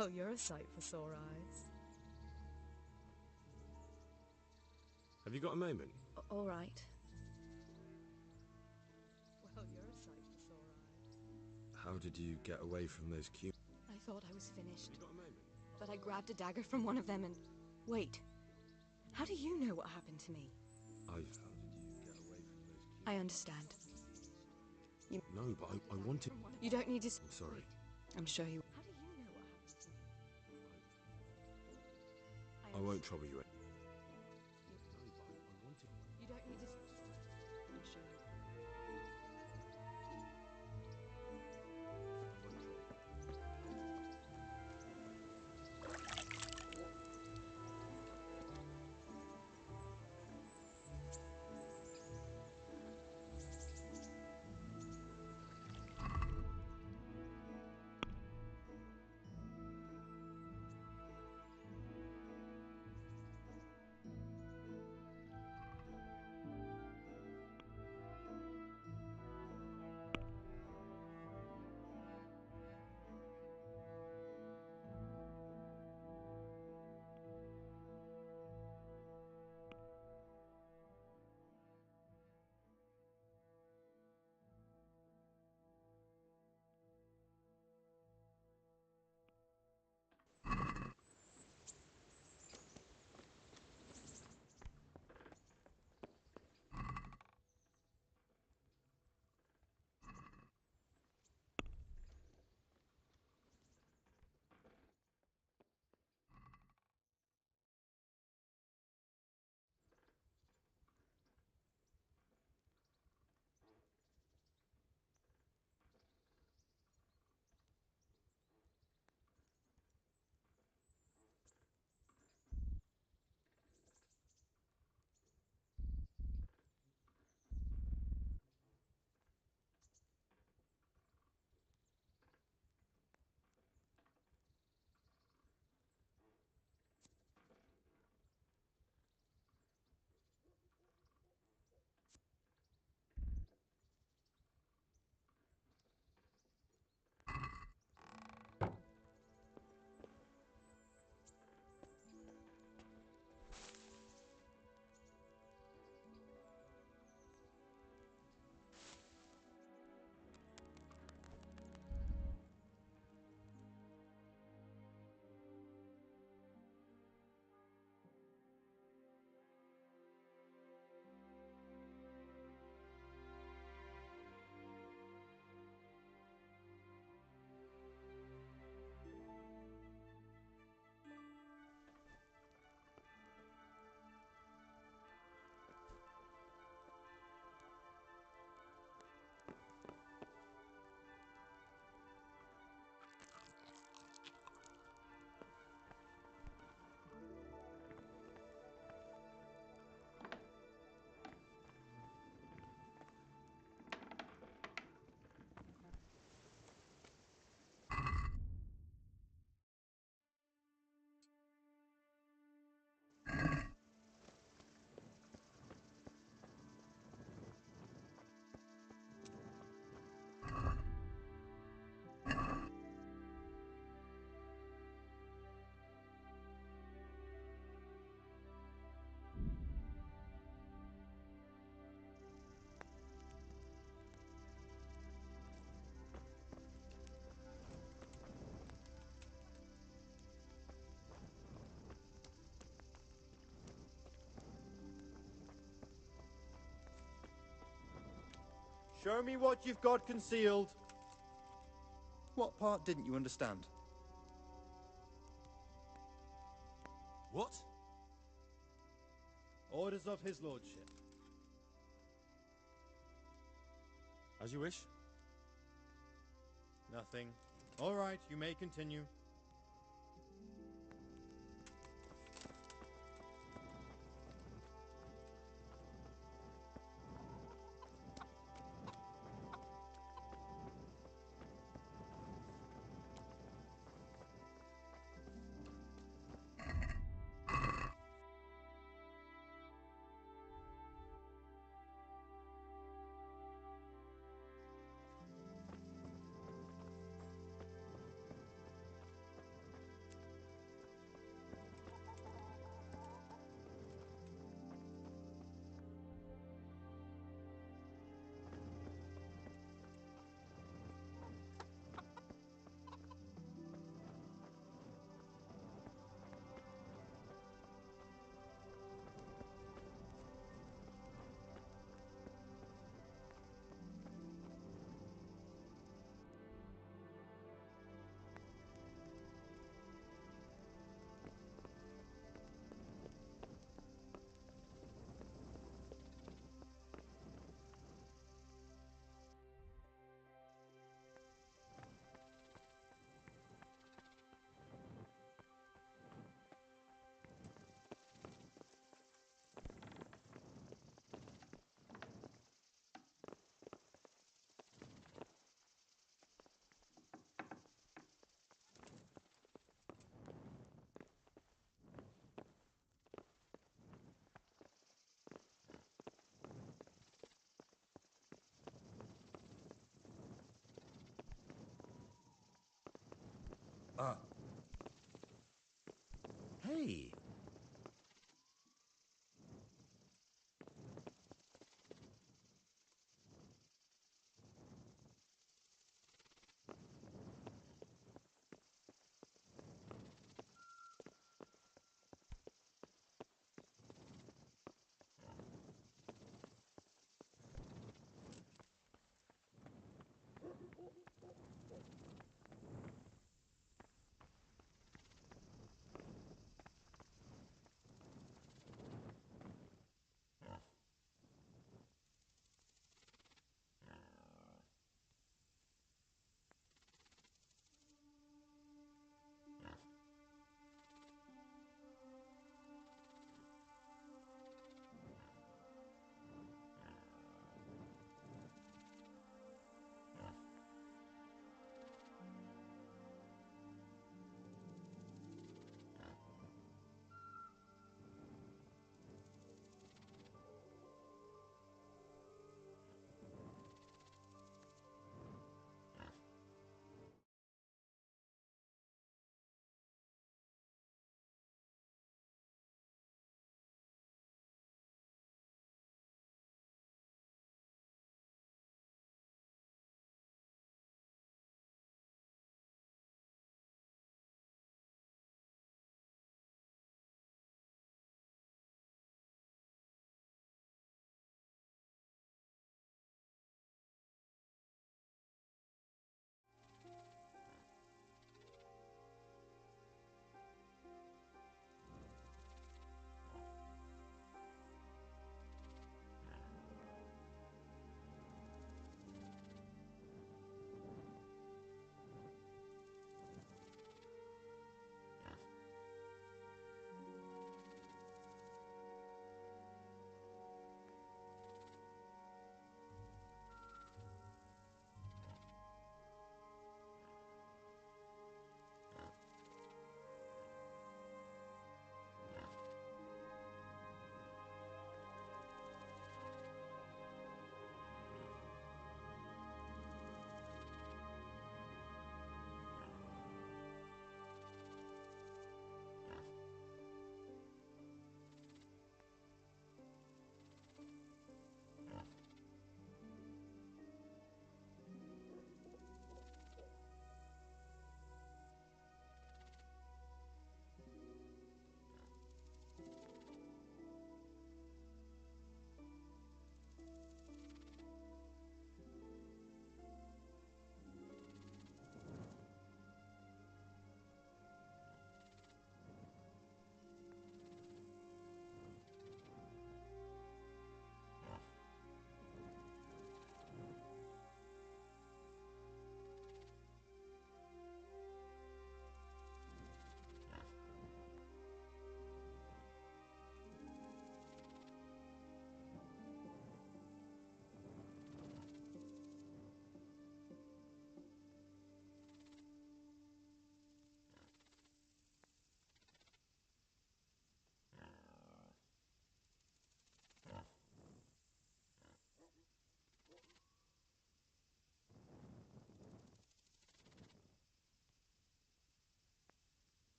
Well, you're a sight for sore eyes. Have you got a moment? All right. Well, you're a sight for sore eyes. How did you get away from those cute... I thought I was finished, Have you got a moment? but I grabbed a dagger from one of them and... Wait. How do you know what happened to me? How did you get away from those cute... I understand. No, but I wanted... You don't need to... I'm sorry. Wait. I'm sure you... How do you know what happened to me? I won't trouble you. You don't need to... I'm sure you... Show me what you've got concealed. What part didn't you understand? What? Orders of his lordship. As you wish. Nothing. All right, you may continue. Hey.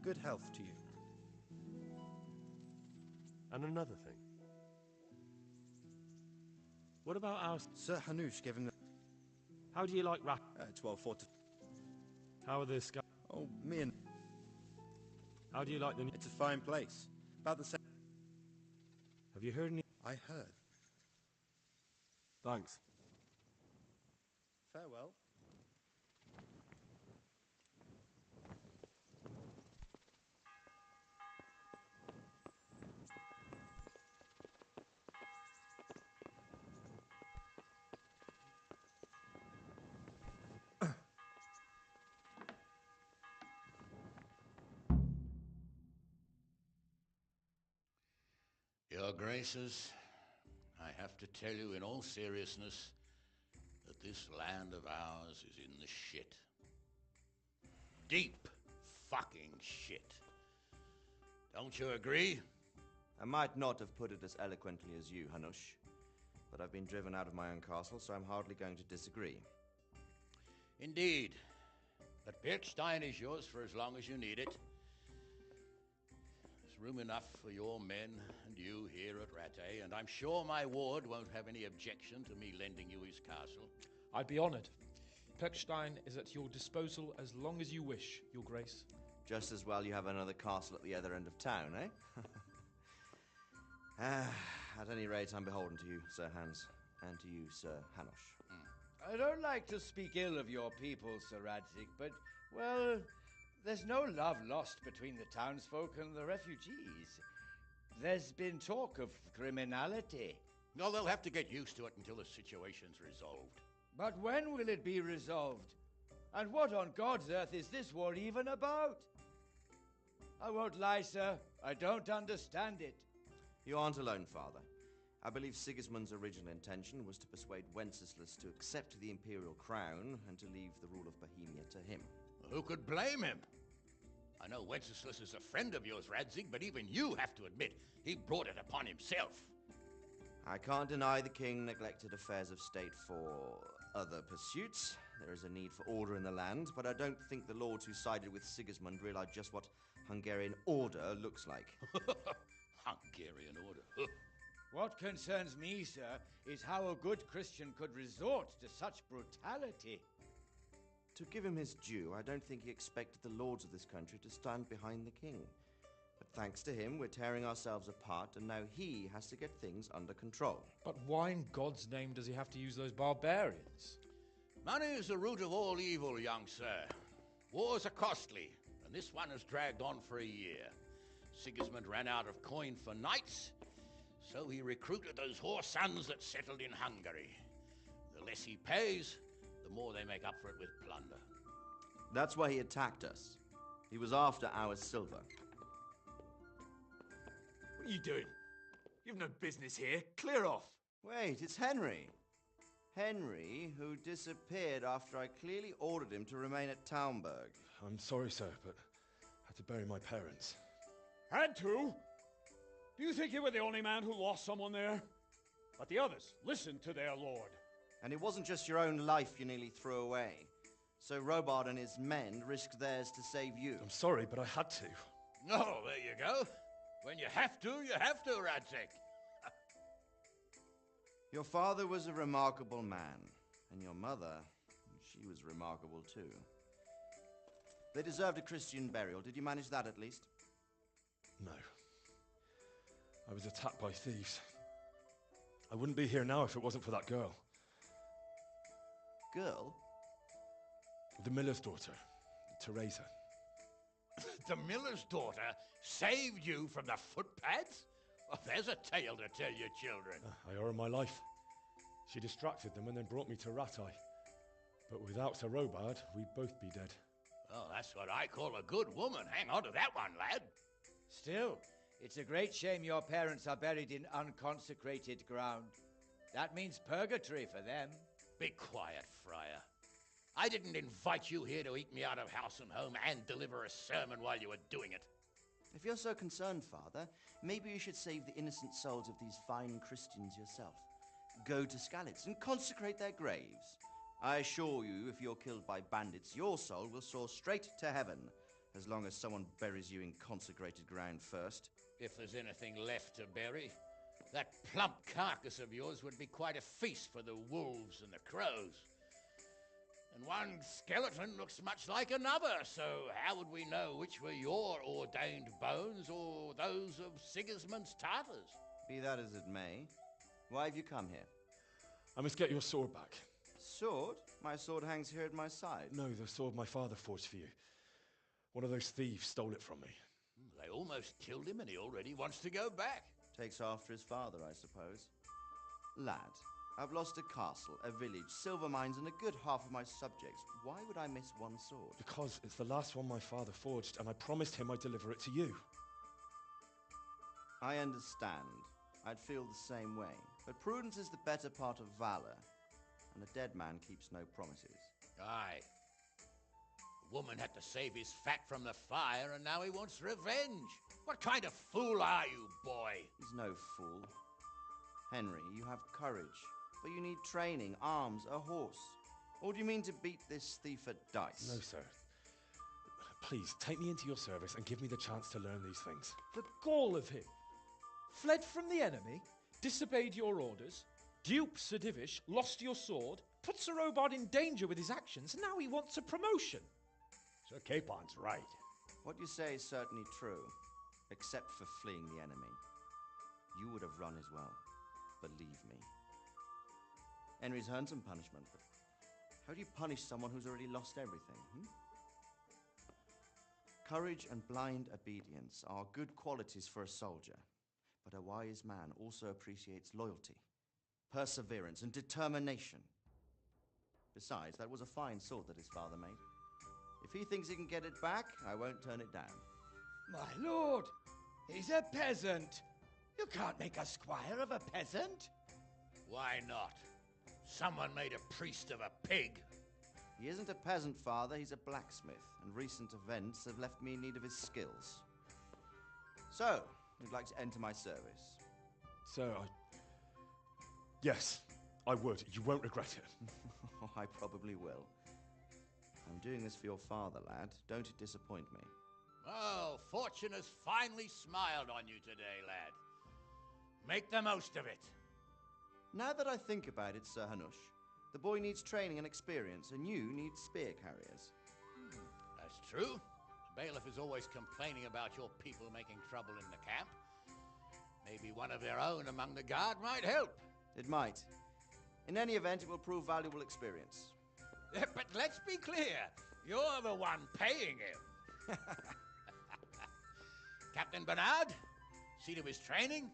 Good health to you. And another thing. What about our... Sir Hanush gave him the... How do you like rat... It's well fought. How are the sky... Oh, me and... How do you like the... It's a fine place. About the same... Have you heard any... I heard. Thanks. Farewell. Your Graces, I have to tell you in all seriousness that this land of ours is in the shit. Deep fucking shit. Don't you agree? I might not have put it as eloquently as you, Hanush, but I've been driven out of my own castle, so I'm hardly going to disagree. Indeed. But Birkstein is yours for as long as you need it. There's room enough for your men and you here at Rattay, and I'm sure my ward won't have any objection to me lending you his castle. I'd be honored. Perkstein is at your disposal as long as you wish, Your Grace. Just as well you have another castle at the other end of town, eh? At any rate, I'm beholden to you, Sir Hans, and to you, Sir Hanush. I don't like to speak ill of your people, Sir Radzik, but, well, there's no love lost between the townsfolk and the refugees. There's been talk of criminality. No, they'll have to get used to it until the situation's resolved. But when will it be resolved? And what on God's earth is this war even about? I won't lie, sir. I don't understand it. You aren't alone, Father. I believe Sigismund's original intention was to persuade Wenceslas to accept the imperial crown and to leave the rule of Bohemia to him. Who could blame him? I know Wenceslas is a friend of yours, Radzig, but even you have to admit he brought it upon himself. I can't deny the king neglected affairs of state for other pursuits. There is a need for order in the land, but I don't think the lords who sided with Sigismund realized just what Hungarian order looks like. Hungarian order. What concerns me, sir, is how a good Christian could resort to such brutality. To give him his due, I don't think he expected the lords of this country to stand behind the king. But thanks to him, we're tearing ourselves apart, and now he has to get things under control. But why in God's name does he have to use those barbarians? Money is the root of all evil, young sir. Wars are costly, and this one has dragged on for a year. Sigismund ran out of coin for knights, so he recruited those whore sons that settled in Hungary. The less he pays, the more they make up for it with plunder. That's why he attacked us. He was after our silver. What are you doing? You've no business here. Clear off. Wait, it's Henry. Henry, who disappeared after I clearly ordered him to remain at Taunberg. I'm sorry, sir, but I had to bury my parents. Had to? Do you think you were the only man who lost someone there? But the others listened to their lord. And it wasn't just your own life you nearly threw away. So Robard and his men risked theirs to save you. I'm sorry, but I had to. Oh, there you go. When you have to, Radzig. Your father was a remarkable man, and your mother, she was remarkable too. They deserved a Christian burial. Did you manage that at least? No. I was attacked by thieves. I wouldn't be here now if it wasn't for that girl. Girl? The miller's daughter, Teresa. The miller's daughter saved you from the footpads? Oh, there's a tale to tell your children. I owe her my life. She distracted them and then brought me to Rattay. But without Sir Robard, we'd both be dead. Oh, that's what I call a good woman. Hang on to that one, lad. Still, it's a great shame your parents are buried in unconsecrated ground. That means purgatory for them. Be quiet, Friar. I didn't invite you here to eat me out of house and home and deliver a sermon while you were doing it. If you're so concerned, Father, maybe you should save the innocent souls of these fine Christians yourself. Go to Skalitz and consecrate their graves. I assure you, if you're killed by bandits, your soul will soar straight to heaven, As long as someone buries you in consecrated ground first. If there's anything left to bury, that plump carcass of yours would be quite a feast for the wolves and the crows. And one skeleton looks much like another, so how would we know which were your ordained bones or those of Sigismund's Tartars? Be that as it may, why have you come here? I must get your sword back. Sword? My sword hangs here at my side. No, the sword my father forged for you. One of those thieves stole it from me. They almost killed him and he already wants to go back. Takes after his father, I suppose. Lad, I've lost a castle, a village, silver mines, and a good half of my subjects. Why would I miss one sword? Because it's the last one my father forged, and I promised him I'd deliver it to you. I understand. I'd feel the same way. But prudence is the better part of valor, and a dead man keeps no promises. Aye. The woman had to save his fat from the fire, and now he wants revenge. What kind of fool are you, boy? He's no fool. Henry, you have courage, but you need training, arms, a horse. Or do you mean to beat this thief at dice? No, sir. Please, take me into your service and give me the chance to learn these things. The gall of him. Fled from the enemy, disobeyed your orders, duped Sir Divish, lost your sword, put Sir Robard in danger with his actions, and now he wants a promotion. Sir Capon's right. What you say is certainly true, except for fleeing the enemy. You would have run as well, believe me. Henry's earned some punishment, but how do you punish someone who's already lost everything? Courage and blind obedience are good qualities for a soldier, but a wise man also appreciates loyalty, perseverance, and determination. Besides, that was a fine sword that his father made. If he thinks he can get it back, I won't turn it down. My lord, he's a peasant. You can't make a squire of a peasant. Why not? Someone made a priest of a pig. He isn't a peasant, father, he's a blacksmith, and recent events have left me in need of his skills. So, you'd like to enter my service? Sir, Yes, I would. You won't regret it. I probably will. I'm doing this for your father, lad. Don't disappoint me. Oh, fortune has finally smiled on you today, lad. Make the most of it. Now that I think about it, Sir Hanush, the boy needs training and experience, and you need spear carriers. That's true. The bailiff is always complaining about your people making trouble in the camp. Maybe one of their own among the guard might help. It might. In any event, it will prove valuable experience. But let's be clear. You're the one paying him. Captain Bernard, see to his training,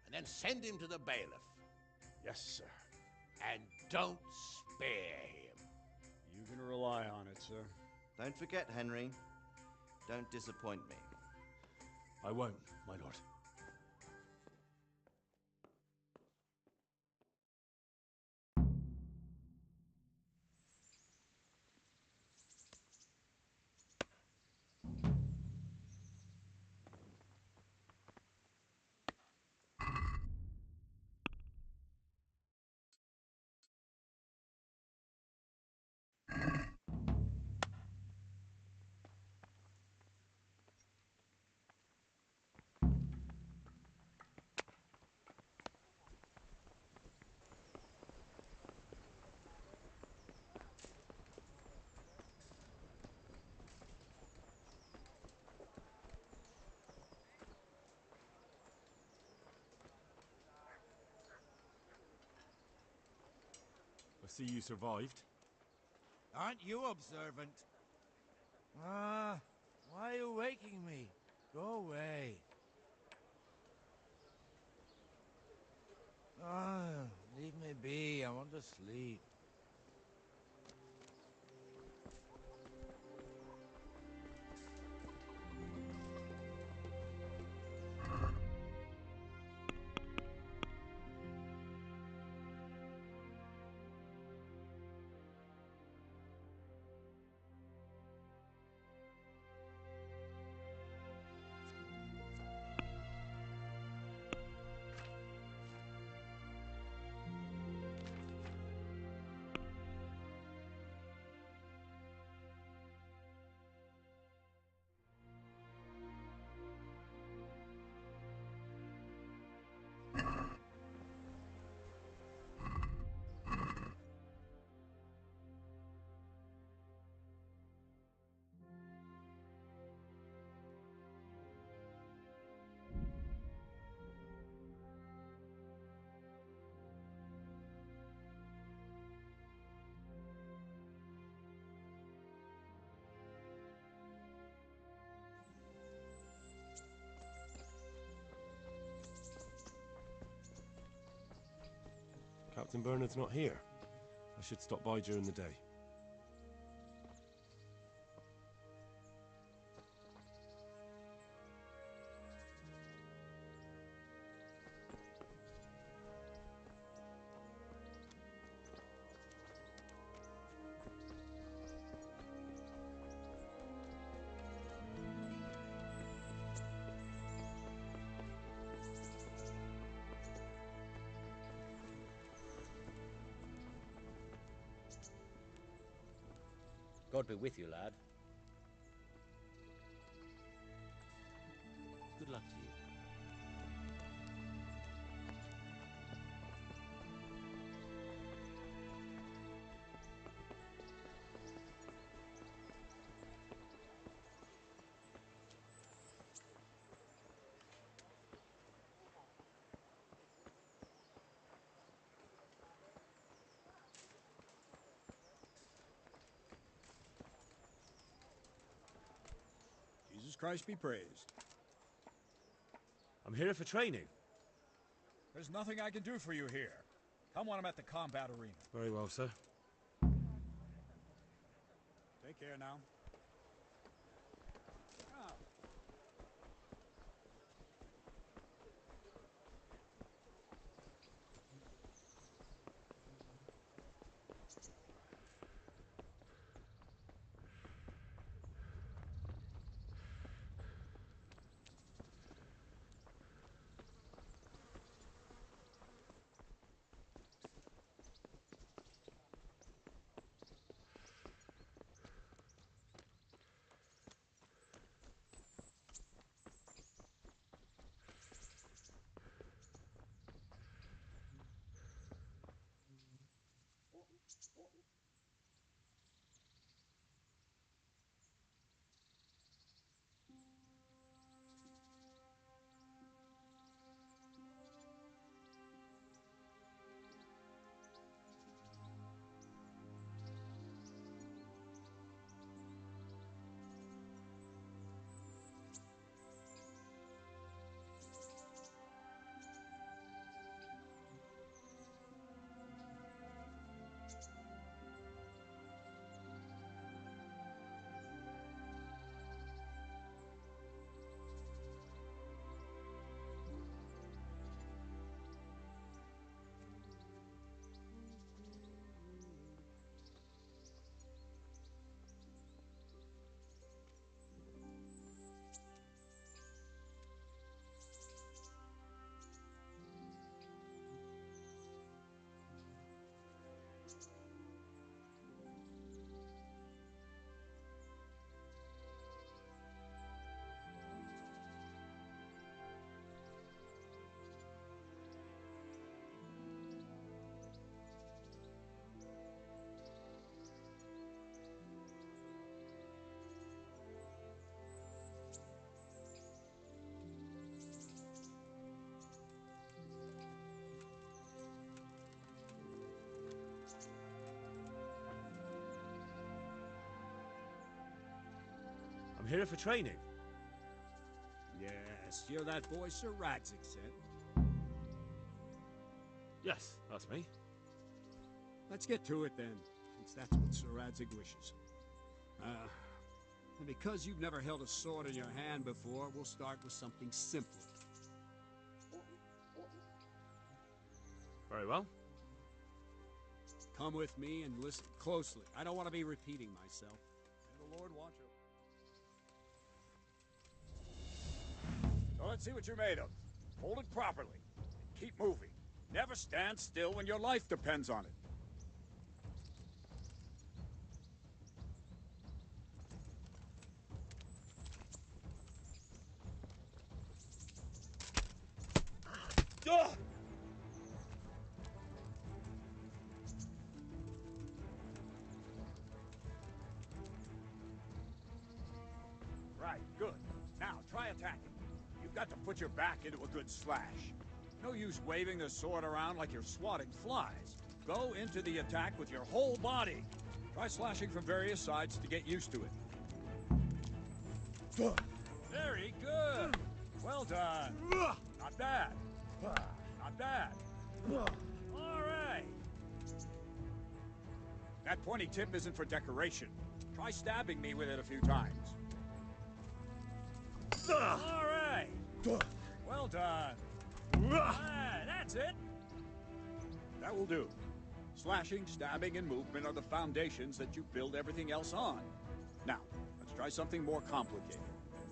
and then send him to the bailiff. Yes, sir. And don't spare him. You can rely on it, sir. Don't forget, Henry. Don't disappoint me. I won't, my lord. I see you survived. Aren't you observant? Ah, why are you waking me? Go away. Ah, leave me be. I want to sleep. Captain Bernard's not here. I should stop by during the day. God be with you, lad. Good luck to you. Jesus Christ be praised. I'm here for training. There's nothing I can do for you here. Come when I'm at the combat arena. Very well, sir. Take care now. Come. I'm here for training. Yes, you're that boy Sir Radzig sent. Yes, that's me. Let's get to it then, since that's what Sir Radzig wishes. And because you've never held a sword in your hand before, we'll start with something simple. Very well. Come with me and listen closely. I don't want to be repeating myself. May the Lord watch over. So let's see what you're made of. Hold it properly. Keep moving. Never stand still when your life depends on it. Right, good. Now, try attacking. You've got to put your back into a good slash. No use waving the sword around like you're swatting flies. Go into the attack with your whole body. Try slashing from various sides to get used to it. Very good. Well done. Not bad. Not bad. All right. That pointy tip isn't for decoration. Try stabbing me with it a few times. All right. Well done. Ah, that's it. That will do. Slashing, stabbing, and movement are the foundations that you build everything else on. Now, let's try something more complicated.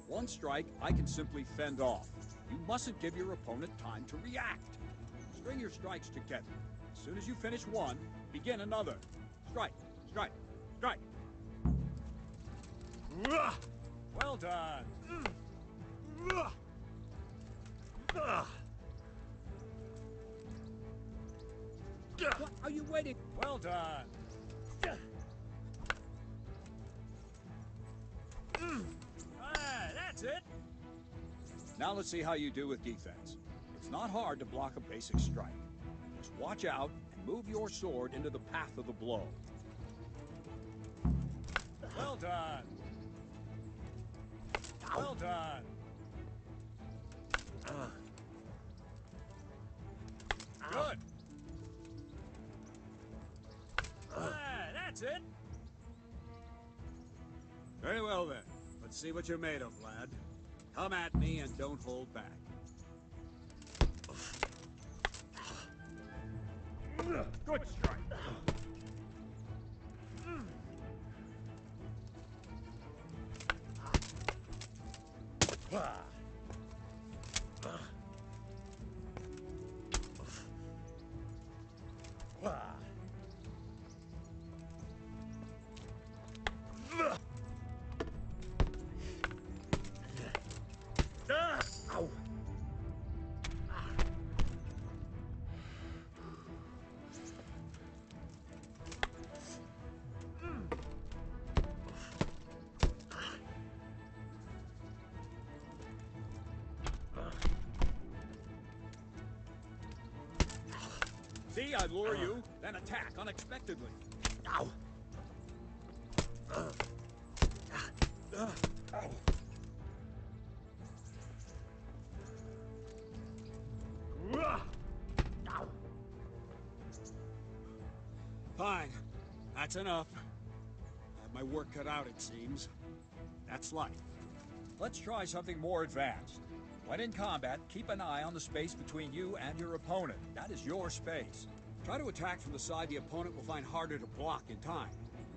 One strike, I can simply fend off. You mustn't give your opponent time to react. String your strikes together. As soon as you finish one, begin another. Strike, strike, strike. Well done. What are you waiting? Well done. Ah, that's it. Now let's see how you do with defense. It's not hard to block a basic strike. Just watch out and move your sword into the path of the blow. Well done. Well done. Good. Ah, that's it. Very well then. Let's see what you're made of, lad. Come at me and don't hold back. Good strike. See, I lure you, then attack unexpectedly. Ow! Fine. That's enough. I have my work cut out, it seems. That's life. Let's try something more advanced. When in combat, keep an eye on the space between you and your opponent. That is your space. Try to attack from the side the opponent will find harder to block in time.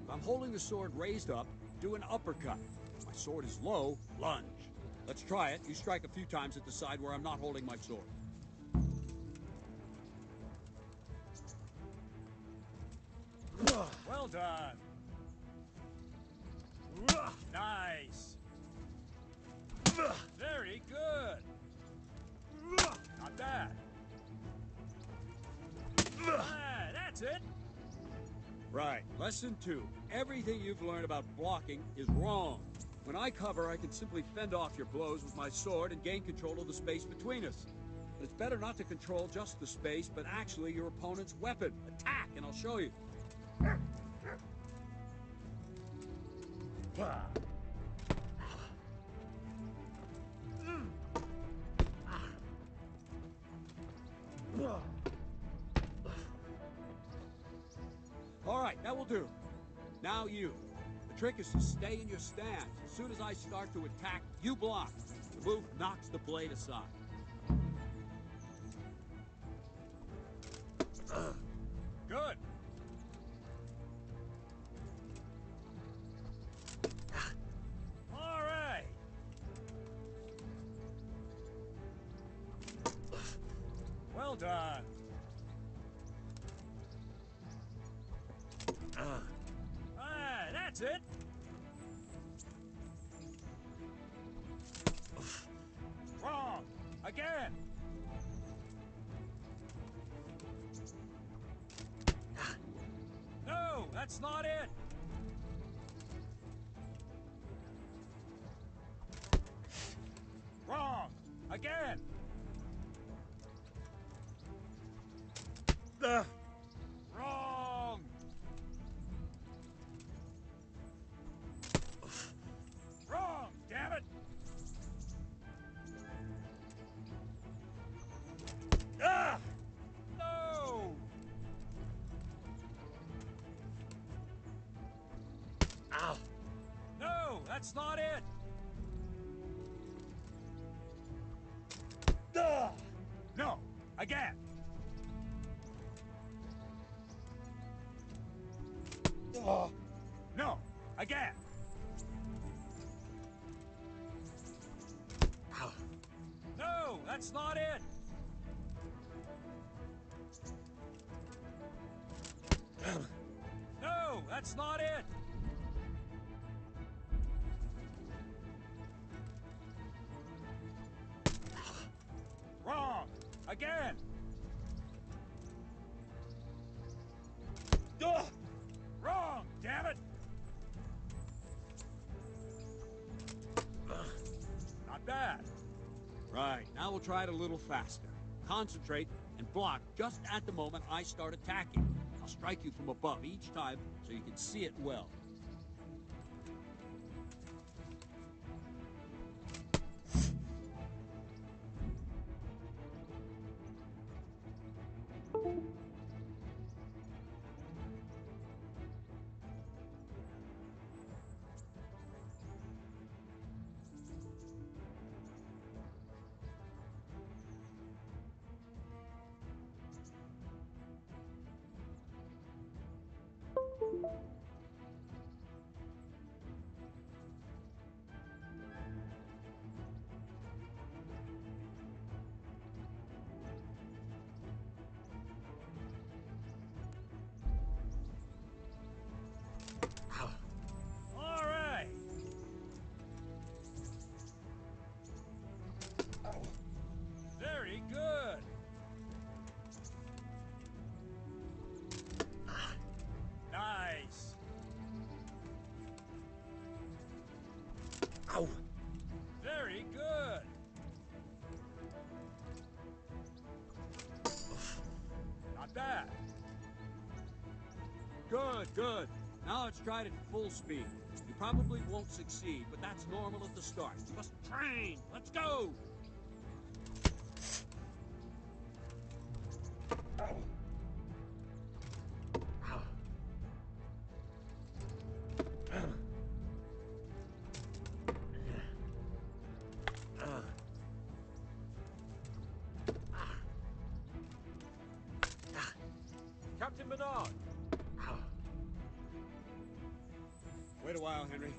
If I'm holding the sword raised up, do an uppercut. If my sword is low, lunge. Let's try it. You strike a few times at the side where I'm not holding my sword. Well done. Nice. Very good. Not bad. Ah, that's it. Right. Lesson 2. Everything you've learned about blocking is wrong. When I cover, I can simply fend off your blows with my sword and gain control of the space between us. But it's better not to control just the space, but actually your opponent's weapon. Attack, and I'll show you. All right, that will do. Now you. The trick is to stay in your stance. As soon as I start to attack, you block. The move knocks the blade aside. Good. All right. Well done. Ah, that's it. Wrong. Again. No, that's not it. Wrong. Again. Wrong. Wrong, damn it. Ah! No! that's not it! No, again! No, again! No, that's not it! No, that's not it! Wrong! Again! Wrong, damn it! Not bad. Right, now we'll try it a little faster. Concentrate and block just at the moment I start attacking. I'll strike you from above each time so you can see it well. All right. Very good. Nice. Ow! Very good. Not bad. Good, good. Now let's try it at full speed. You probably won't succeed, but that's normal at the start. You must train. Let's go. Captain Bernard! Wait a while, Henry.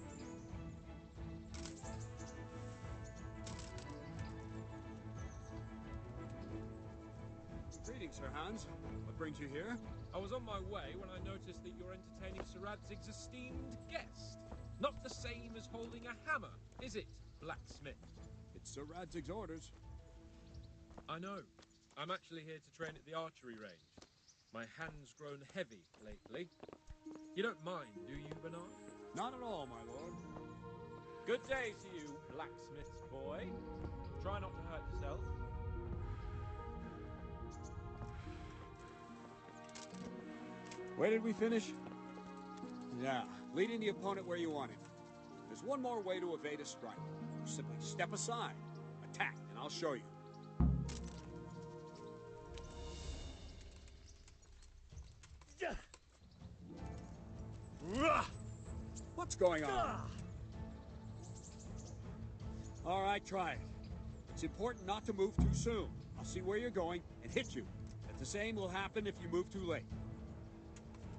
Greetings, Sir Hans. What brings you here? I was on my way when I noticed that you're entertaining Sir Radzig's esteemed guest. Not the same as holding a hammer, is it, blacksmith? It's Sir Radzig's orders. I know. I'm actually here to train at the archery range. My hand's grown heavy lately. You don't mind, do you, Bernard? Not at all, my lord. Good day to you, blacksmith's boy. Try not to hurt yourself. Where did we finish? Yeah, leading the opponent where you want him. There's one more way to evade a strike. You simply step aside, attack, and I'll show you. What's going on? All right, try it. It's important not to move too soon. I'll see where you're going and hit you. But the same will happen if you move too late.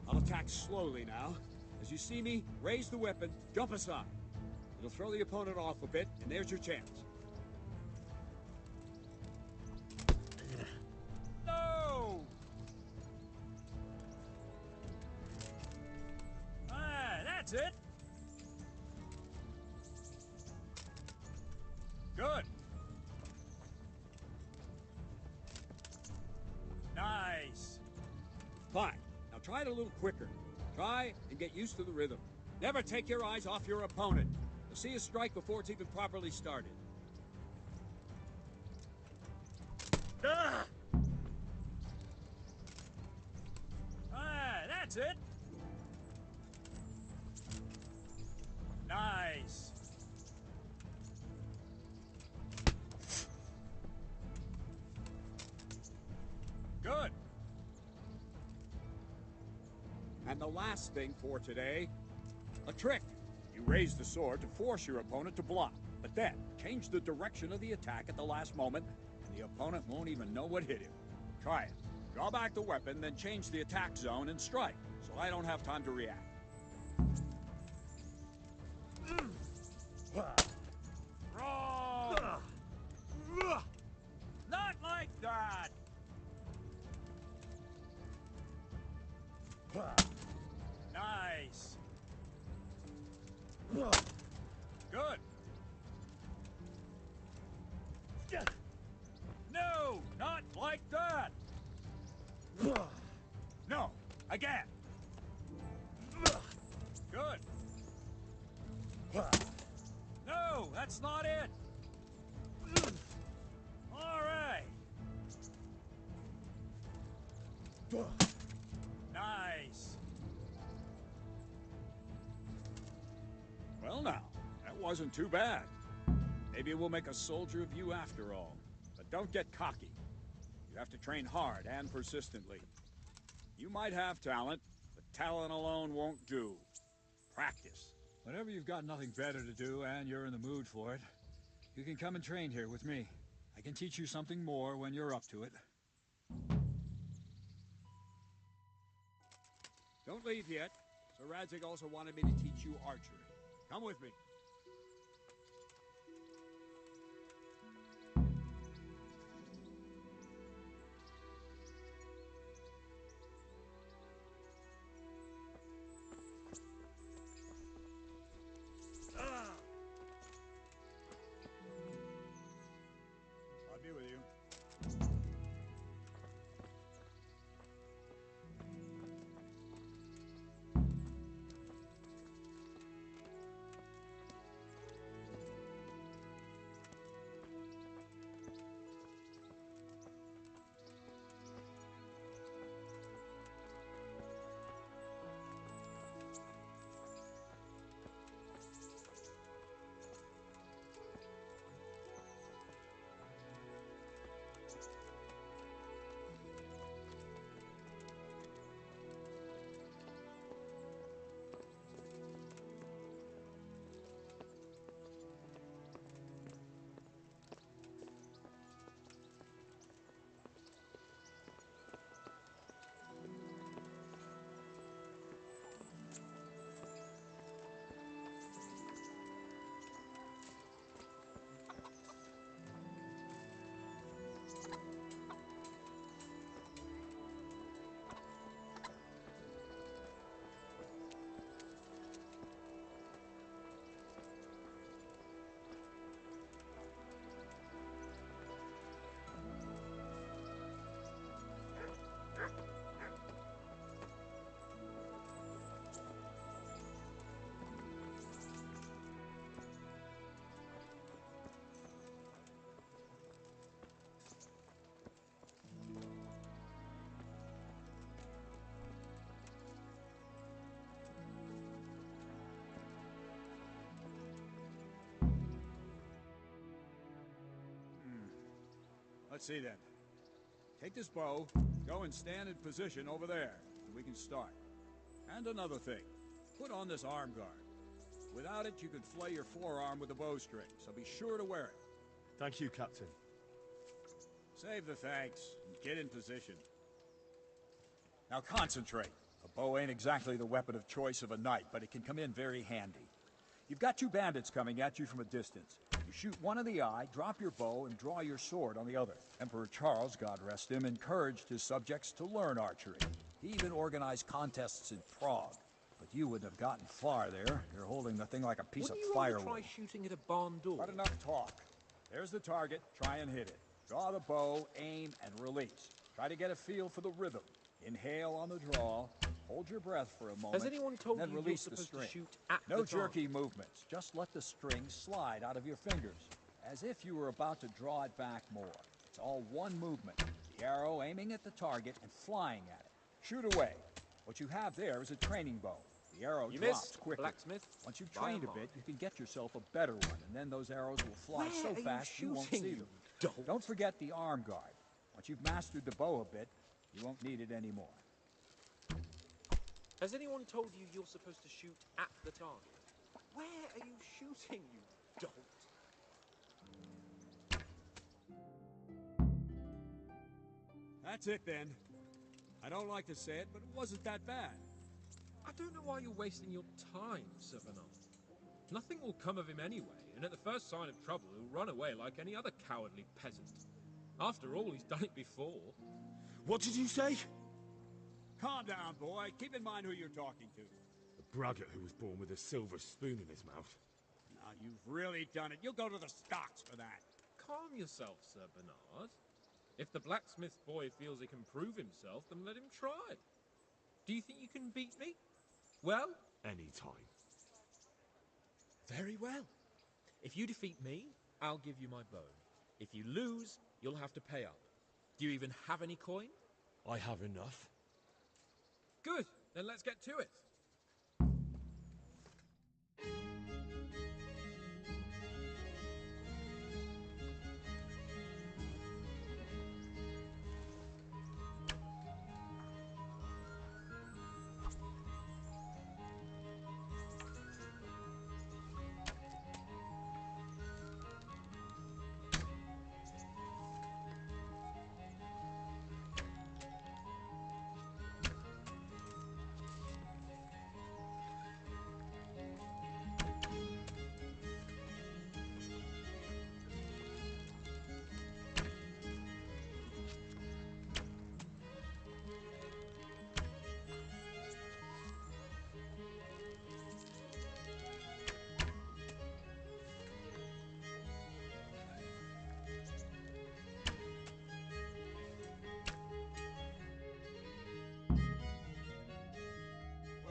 I'll attack slowly now. As you see me, raise the weapon, jump aside. It'll throw the opponent off a bit, and there's your chance. No! Ah, that's it. Good. Nice. Fine. Now try it a little quicker. Try and get used to the rhythm. Never take your eyes off your opponent. You'll see a strike before it's even properly started. Ah! Ah, that's it. Nice. Good. And the last thing for today, a trick. You raise the sword to force your opponent to block, but then change the direction of the attack at the last moment, and the opponent won't even know what hit him. Try it. Draw back the weapon, then change the attack zone and strike, so I don't have time to react. Wrong! Not like that! Nice! Good! No! Not like that! No! Again! Good! No! That's not it! All right! Nice! Well now, that wasn't too bad. Maybe we'll make a soldier of you after all. But don't get cocky. You have to train hard and persistently. You might have talent, but talent alone won't do. Practice. Whenever you've got nothing better to do and you're in the mood for it, you can come and train here with me. I can teach you something more when you're up to it. Don't leave yet. Sir Radzig also wanted me to teach you archery. Come with me. I'll be with you. Let's see then. Take this bow, go and stand in position over there, and we can start. And another thing, put on this arm guard. Without it, you could flay your forearm with a bowstring, so be sure to wear it. Thank you, Captain. Save the thanks, and get in position. Now concentrate. A bow ain't exactly the weapon of choice of a knight, but it can come in very handy. You've got two bandits coming at you from a distance. You shoot one in the eye, drop your bow, and draw your sword on the other. Emperor Charles, God rest him, encouraged his subjects to learn archery. He even organized contests in Prague. But you wouldn't have gotten far there. You're holding the thing like a piece of firewood. Try shooting at a barn door? Not enough talk. There's the target. Try and hit it. Draw the bow, aim, and release. Try to get a feel for the rhythm. Inhale on the draw. Hold your breath for a moment. Has anyone told then you release you're the supposed string. to shoot at No the target? jerky movements. Just let the string slide out of your fingers, as if you were about to draw it back more. It's all one movement. The arrow aiming at the target and flying at it. Shoot away. What you have there is a training bow. The arrow You drops missed, quickly. blacksmith. Once you've By trained a a bit, you can get yourself a better one, and then those arrows will fly Where so are you fast you won't see shooting, them. you dolt? Don't forget the arm guard. Once you've mastered the bow a bit, you won't need it anymore. Has anyone told you you're supposed to shoot at the target? Where are you shooting, you dolt? That's it, then. I don't like to say it, but it wasn't that bad. I don't know why you're wasting your time, Sir Bernard. Nothing will come of him anyway, and at the first sign of trouble, he'll run away like any other cowardly peasant. After all, he's done it before. What did you say? Calm down, boy. Keep in mind who you're talking to. A braggart who was born with a silver spoon in his mouth. Now, you've really done it. You'll go to the stocks for that. Calm yourself, Sir Bernard. If the blacksmith boy feels he can prove himself, then let him try. Do you think you can beat me? Well? Any time. Very well. If you defeat me, I'll give you my bow. If you lose, you'll have to pay up. Do you even have any coin? I have enough. Good. Then let's get to it.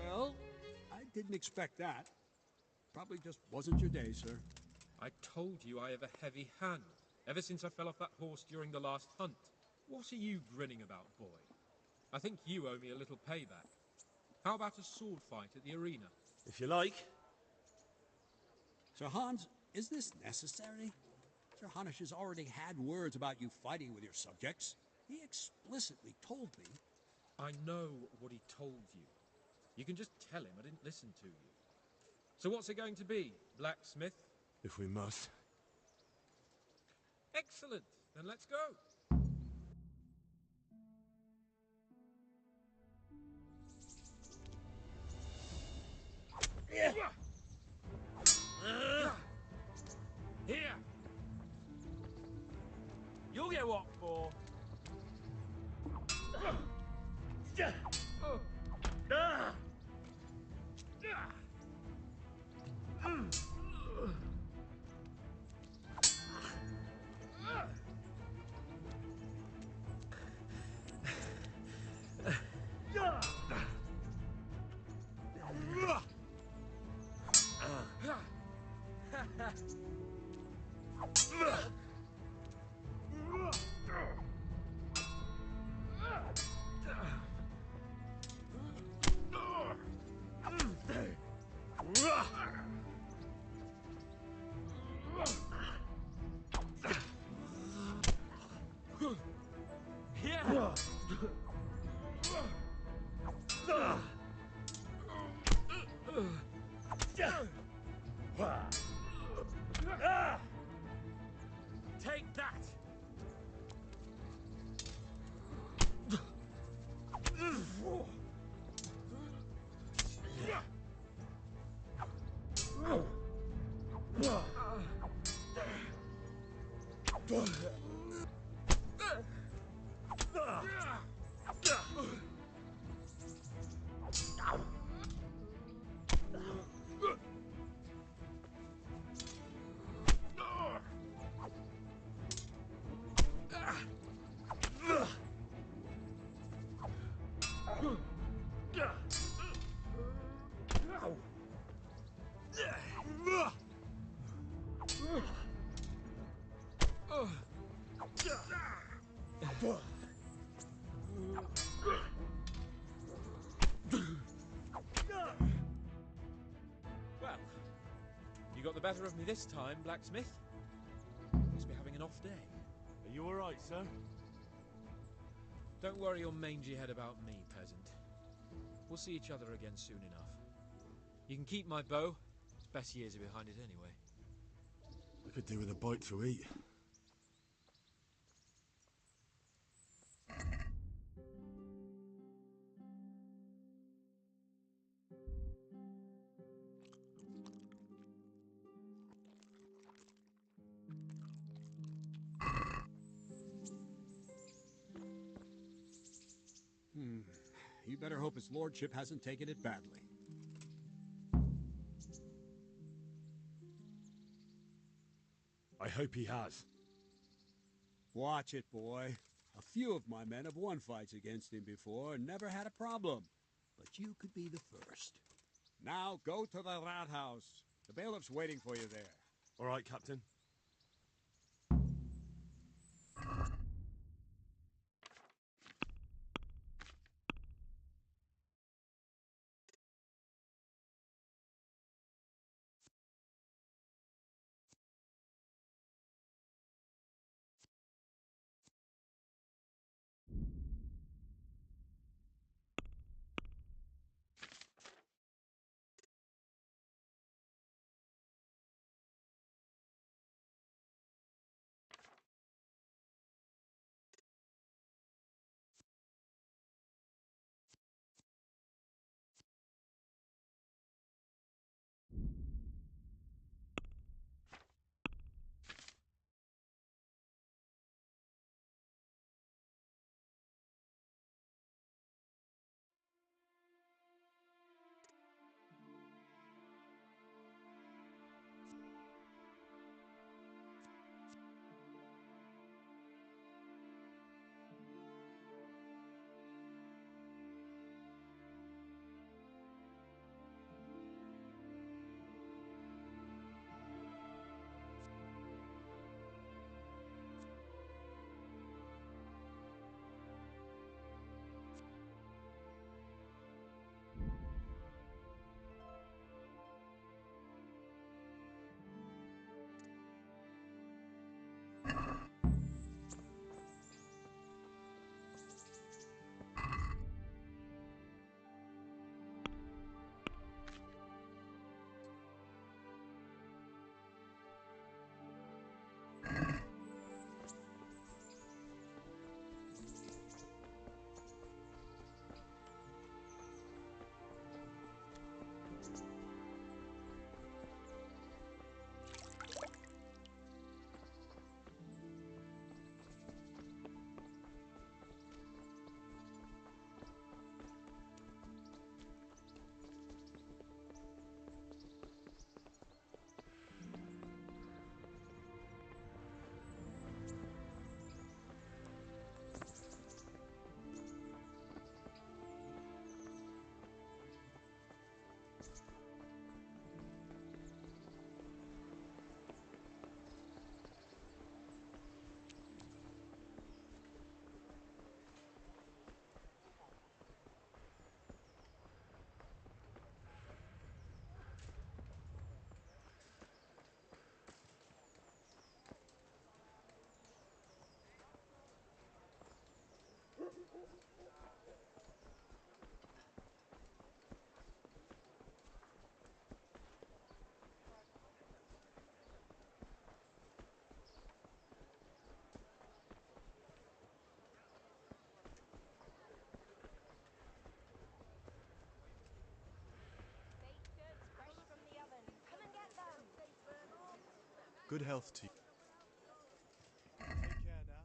Well, I didn't expect that. Probably just wasn't your day, sir. I told you I have a heavy hand, ever since I fell off that horse during the last hunt. What are you grinning about, boy? I think you owe me a little payback. How about a sword fight at the arena? If you like. Sir Hans, is this necessary? Sir Hanush has already had words about you fighting with your subjects. He explicitly told me. I know what he told you. You can just tell him I didn't listen to you. So what's it going to be, blacksmith? If we must. Excellent. Then let's go. Here. You'll get what for? Take that! Well, you got the better of me this time, blacksmith. Must be having an off day. Are you alright, sir? Don't worry your mangy head about me, peasant. We'll see each other again soon enough. You can keep my bow. It's best years are behind us anyway. I could do with a bite to eat. You better hope his lordship hasn't taken it badly. I hope he has. Watch it, boy. A few of my men have won fights against him before and never had a problem. But you could be the first. Now go to the rat house. The bailiff's waiting for you there. All right, Captain. Good health to you. Take care now.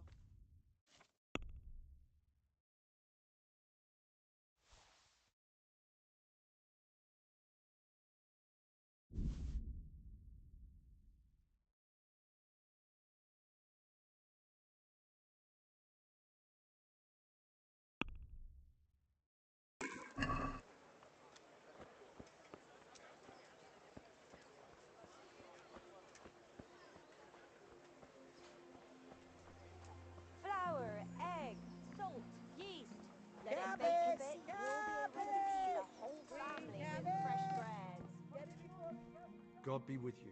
Flour, egg, salt, yeast. Let it bake a bit. You'll be able to feed the whole family with fresh bread. God be with you.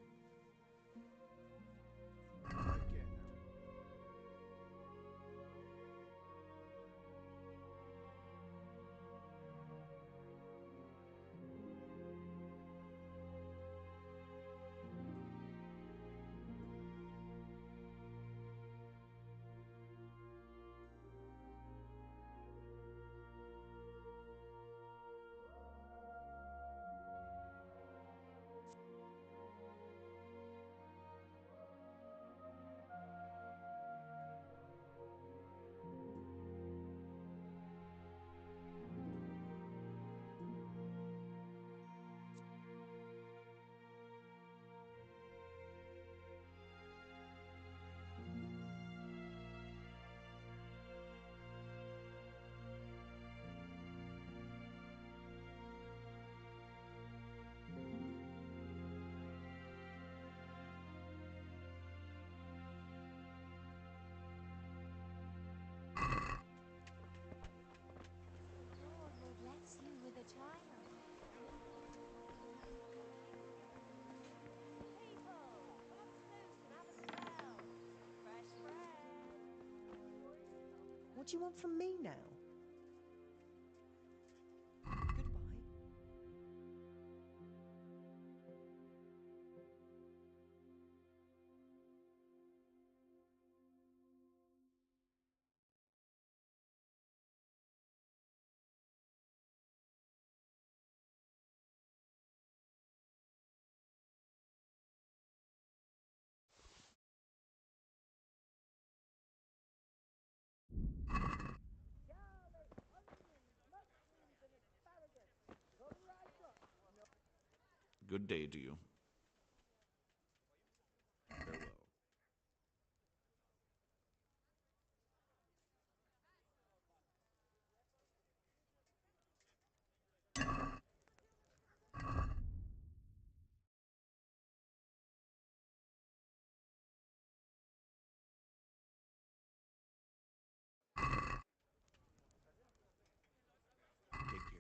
do you want from me now? Goodbye. Good day to you. Farewell. Take care.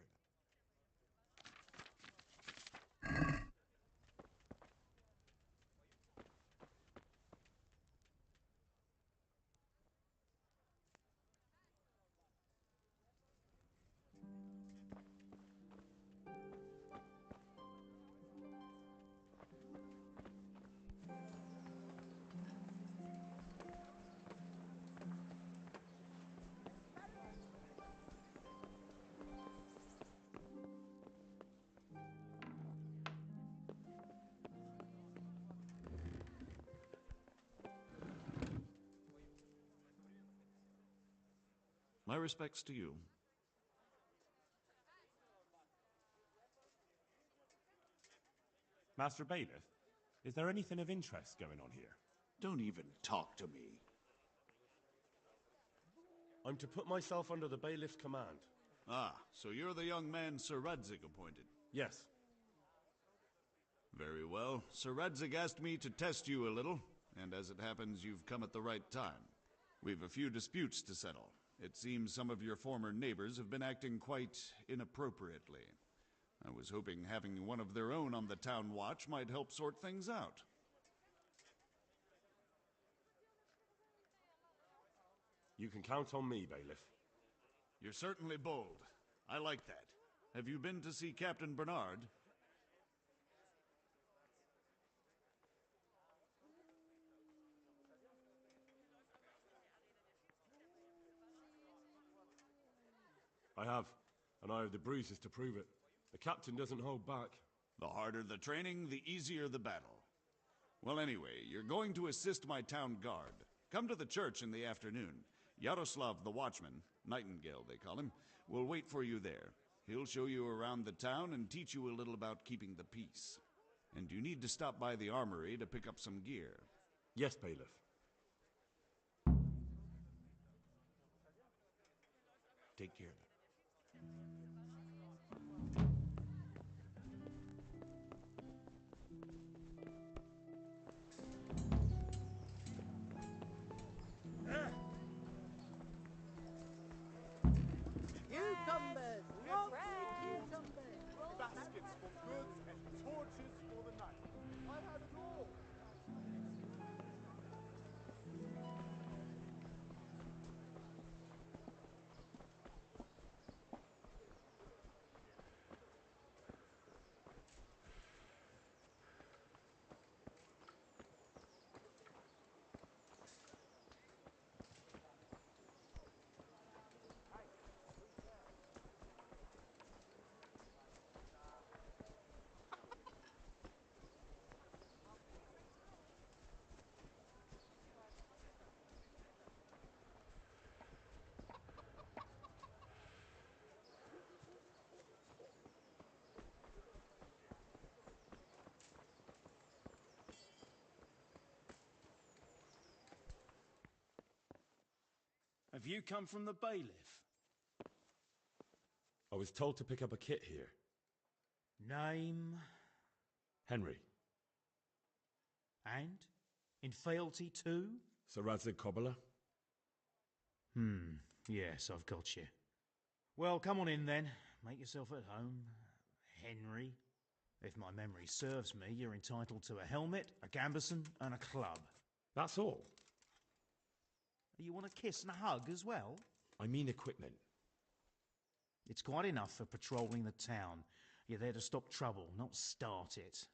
My respects to you. Master Bailiff, is there anything of interest going on here? Don't even talk to me. I'm to put myself under the bailiff's command. Ah, so you're the young man Sir Radzig appointed. Yes. Very well. Sir Radzig asked me to test you a little, and as it happens, you've come at the right time. We've a few disputes to settle. It seems some of your former neighbors have been acting quite inappropriately. I was hoping having one of their own on the town watch might help sort things out. You can count on me, Bailiff. You're certainly bold. I like that. Have you been to see Captain Bernard? I have, and I have the bruises to prove it. The captain doesn't hold back. The harder the training, the easier the battle. Well, anyway, you're going to assist my town guard. Come to the church in the afternoon. Yaroslav the watchman, Nightingale they call him, will wait for you there. He'll show you around the town and teach you a little about keeping the peace. And you need to stop by the armory to pick up some gear. Yes, Bailiff. Take care. Cucumbers! Lovely cucumbers! Baskets for goods and torches for the night. I had it all. Have you come from the bailiff? I was told to pick up a kit here. Name? Henry. And? In fealty too? Sir Radzig Cobbler. Yes, I've got you. Well, come on in then. Make yourself at home. Henry. If my memory serves me, you're entitled to a helmet, a gambeson, and a club. That's all. You want a kiss and a hug as well? I mean equipment. It's quite enough for patrolling the town. You're there to stop trouble, not start it.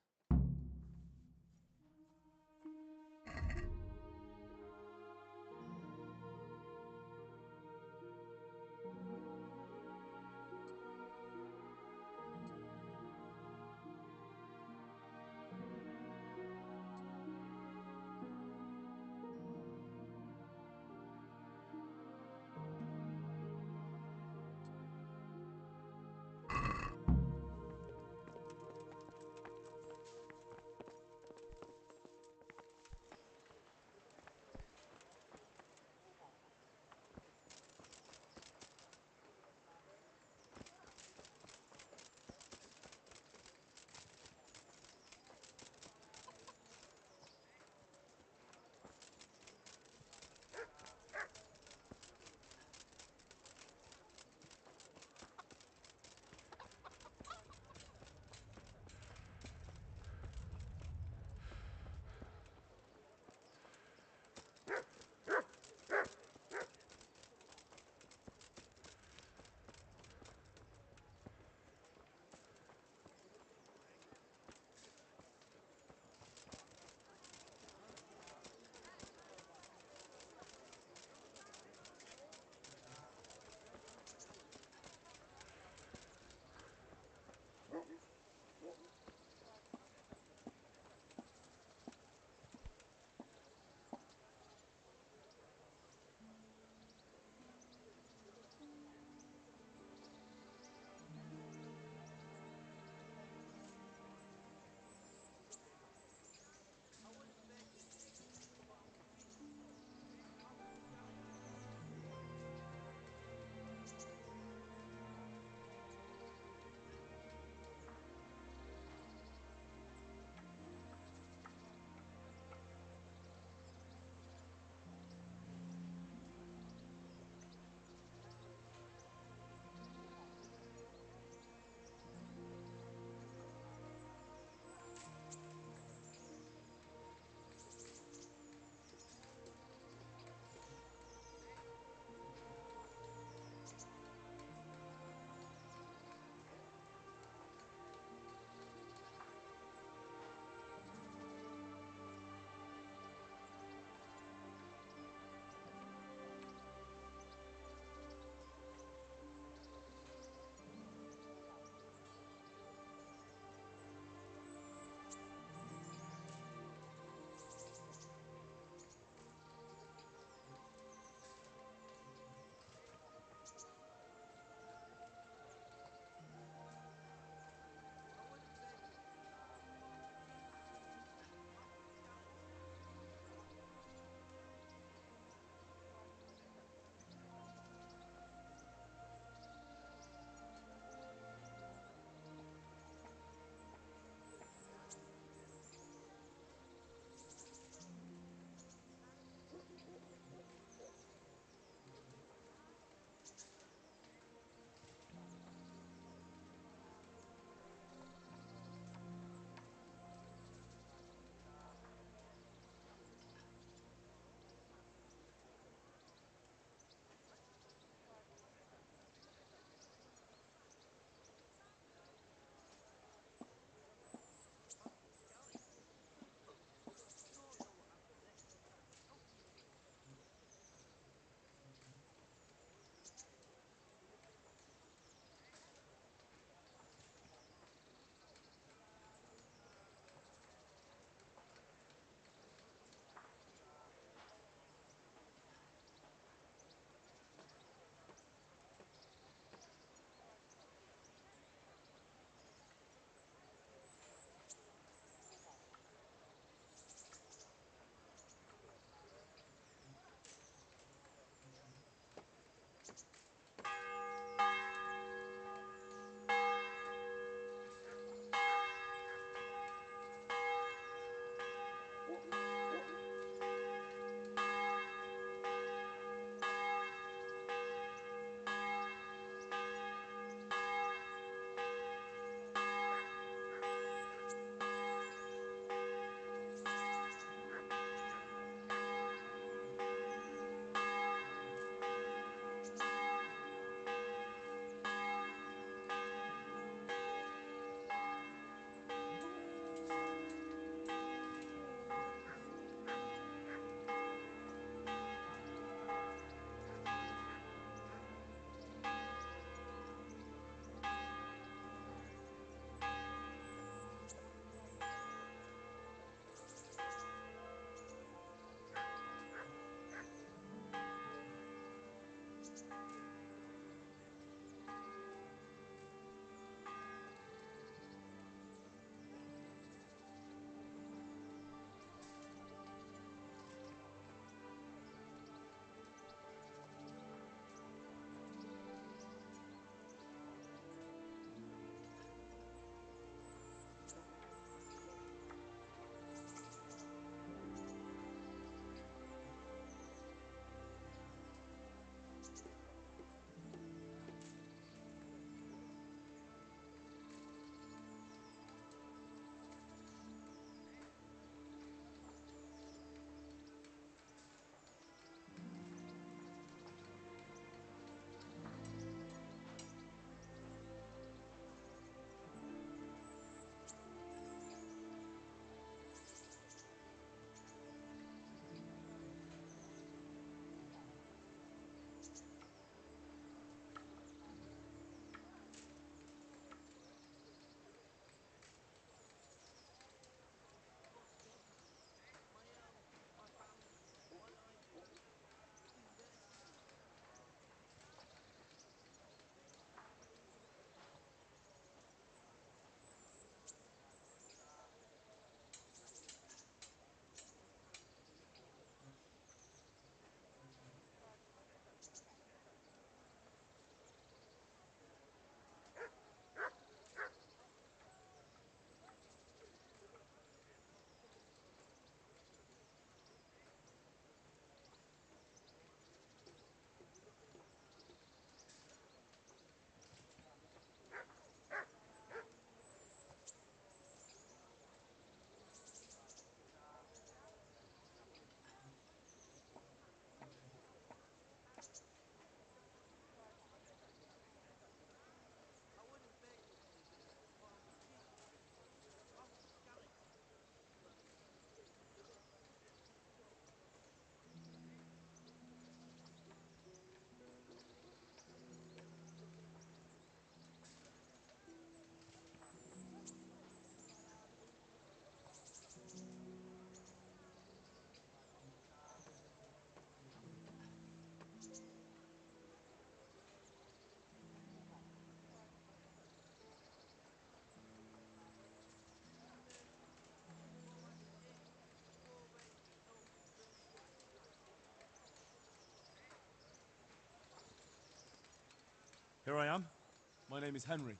My name is Henry.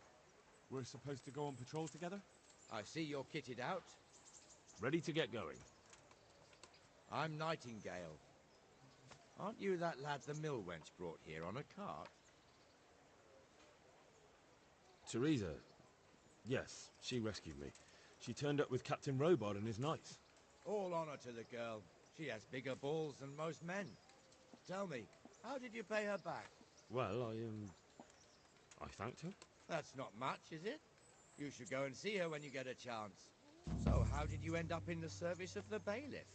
We're supposed to go on patrol together? I see you're kitted out. Ready to get going. I'm Nightingale. Aren't you that lad the mill wench brought here on a cart? Teresa. Yes, she rescued me. She turned up with Captain Robot and his knights. All honor to the girl. She has bigger balls than most men. Tell me, how did you pay her back? Well, I thanked her. That's not much, is it? You should go and see her when you get a chance. So, how did you end up in the service of the bailiff?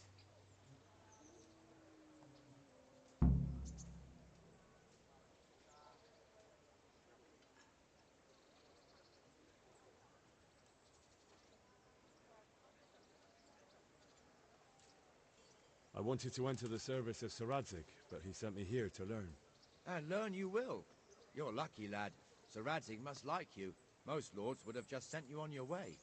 I wanted to enter the service of Sir Radzig, but he sent me here to learn. And learn you will. You're lucky, lad. Sir Radzig must like you. Most lords would have just sent you on your way.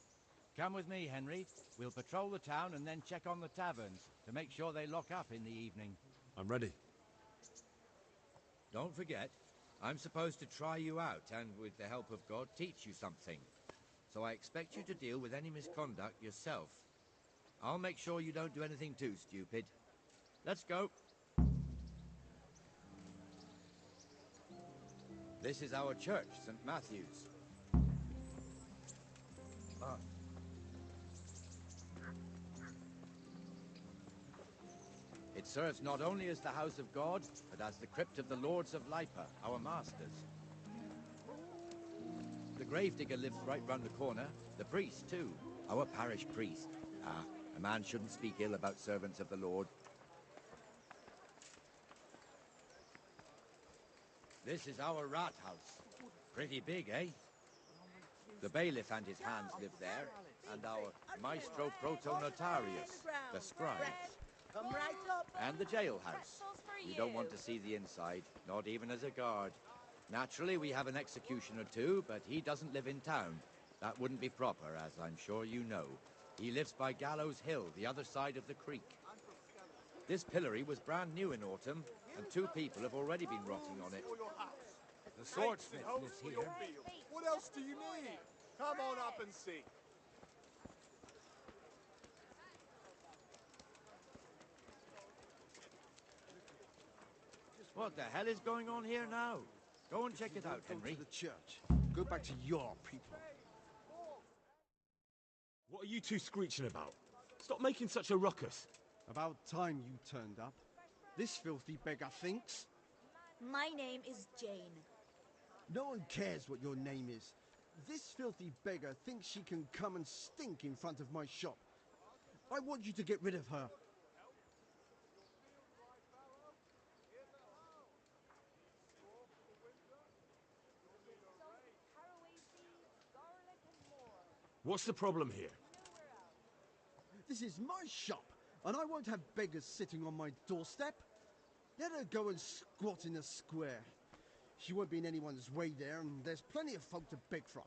Come with me, Henry. We'll patrol the town and then check on the taverns to make sure they lock up in the evening. I'm ready. Don't forget, I'm supposed to try you out and, with the help of God, teach you something. So I expect you to deal with any misconduct yourself. I'll make sure you don't do anything too stupid. Let's go. This is our church, St. Matthew's. It serves not only as the house of God, but as the crypt of the lords of Lipa, our masters. The gravedigger lives right round the corner. The priest, too. Our parish priest. Ah, a man shouldn't speak ill about servants of the Lord. This is our rat house. Pretty big, eh? The bailiff and his hands live there, and our maestro protonotarius, the scribe. Come right up. And the jailhouse. You don't want to see the inside, not even as a guard. Naturally, we have an executioner too, but he doesn't live in town. That wouldn't be proper, as I'm sure you know. He lives by Gallows Hill, the other side of the creek. This pillory was brand new in autumn, and 2 people have already been rotting on it. The swordsmith lives here. What else do you need? Come on up and see. What the hell is going on here now? Go and check it out, Henry. To the church. Go back to your people. What are you two screeching about? Stop making such a ruckus. About time you turned up. This filthy beggar thinks. My name is Jane. No one cares what your name is. This filthy beggar thinks she can come and stink in front of my shop. I want you to get rid of her. What's the problem here? This is my shop, and I won't have beggars sitting on my doorstep. Let her go and squat in a square. She won't be in anyone's way there, and there's plenty of folk to beg from.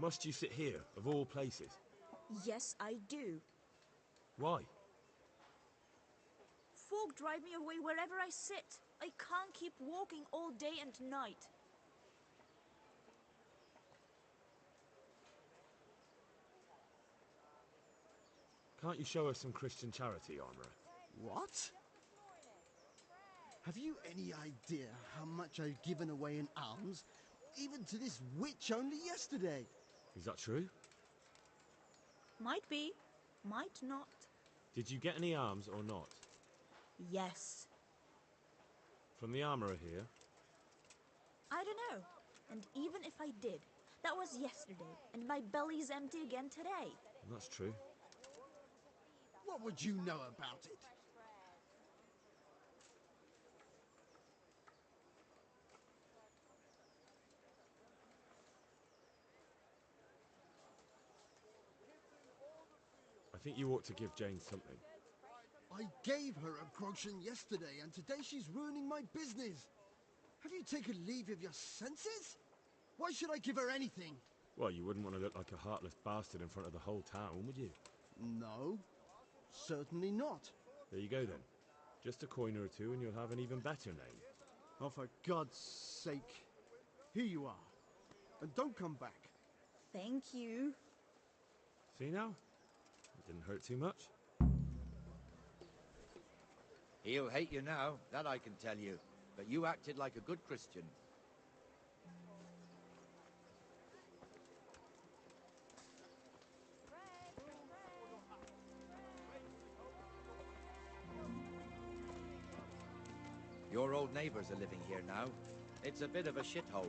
Must you sit here, of all places? Yes, I do. Why? Folk drive me away wherever I sit. I can't keep walking all day and night. Can't you show us some Christian charity, Armourer? What? Have you any idea how much I've given away in alms, even to this witch only yesterday? Is that true? Might be, might not. Did you get any alms or not? Yes. From the Armourer here? I don't know. And even if I did, that was yesterday, and my belly's empty again today. That's true. What would you know about it? I think you ought to give Jane something. I gave her a groschen yesterday, and today she's ruining my business. Have you taken leave of your senses? Why should I give her anything? Well, you wouldn't want to look like a heartless bastard in front of the whole town, would you? No, certainly not. There you go then. Just a coin or two and you'll have an even better name. Oh, for God's sake. Here you are. And don't come back. Thank you. See now? It didn't hurt too much. He'll hate you now, that I can tell you. But you acted like a good Christian. Your old neighbors are living here now. It's a bit of a shithole.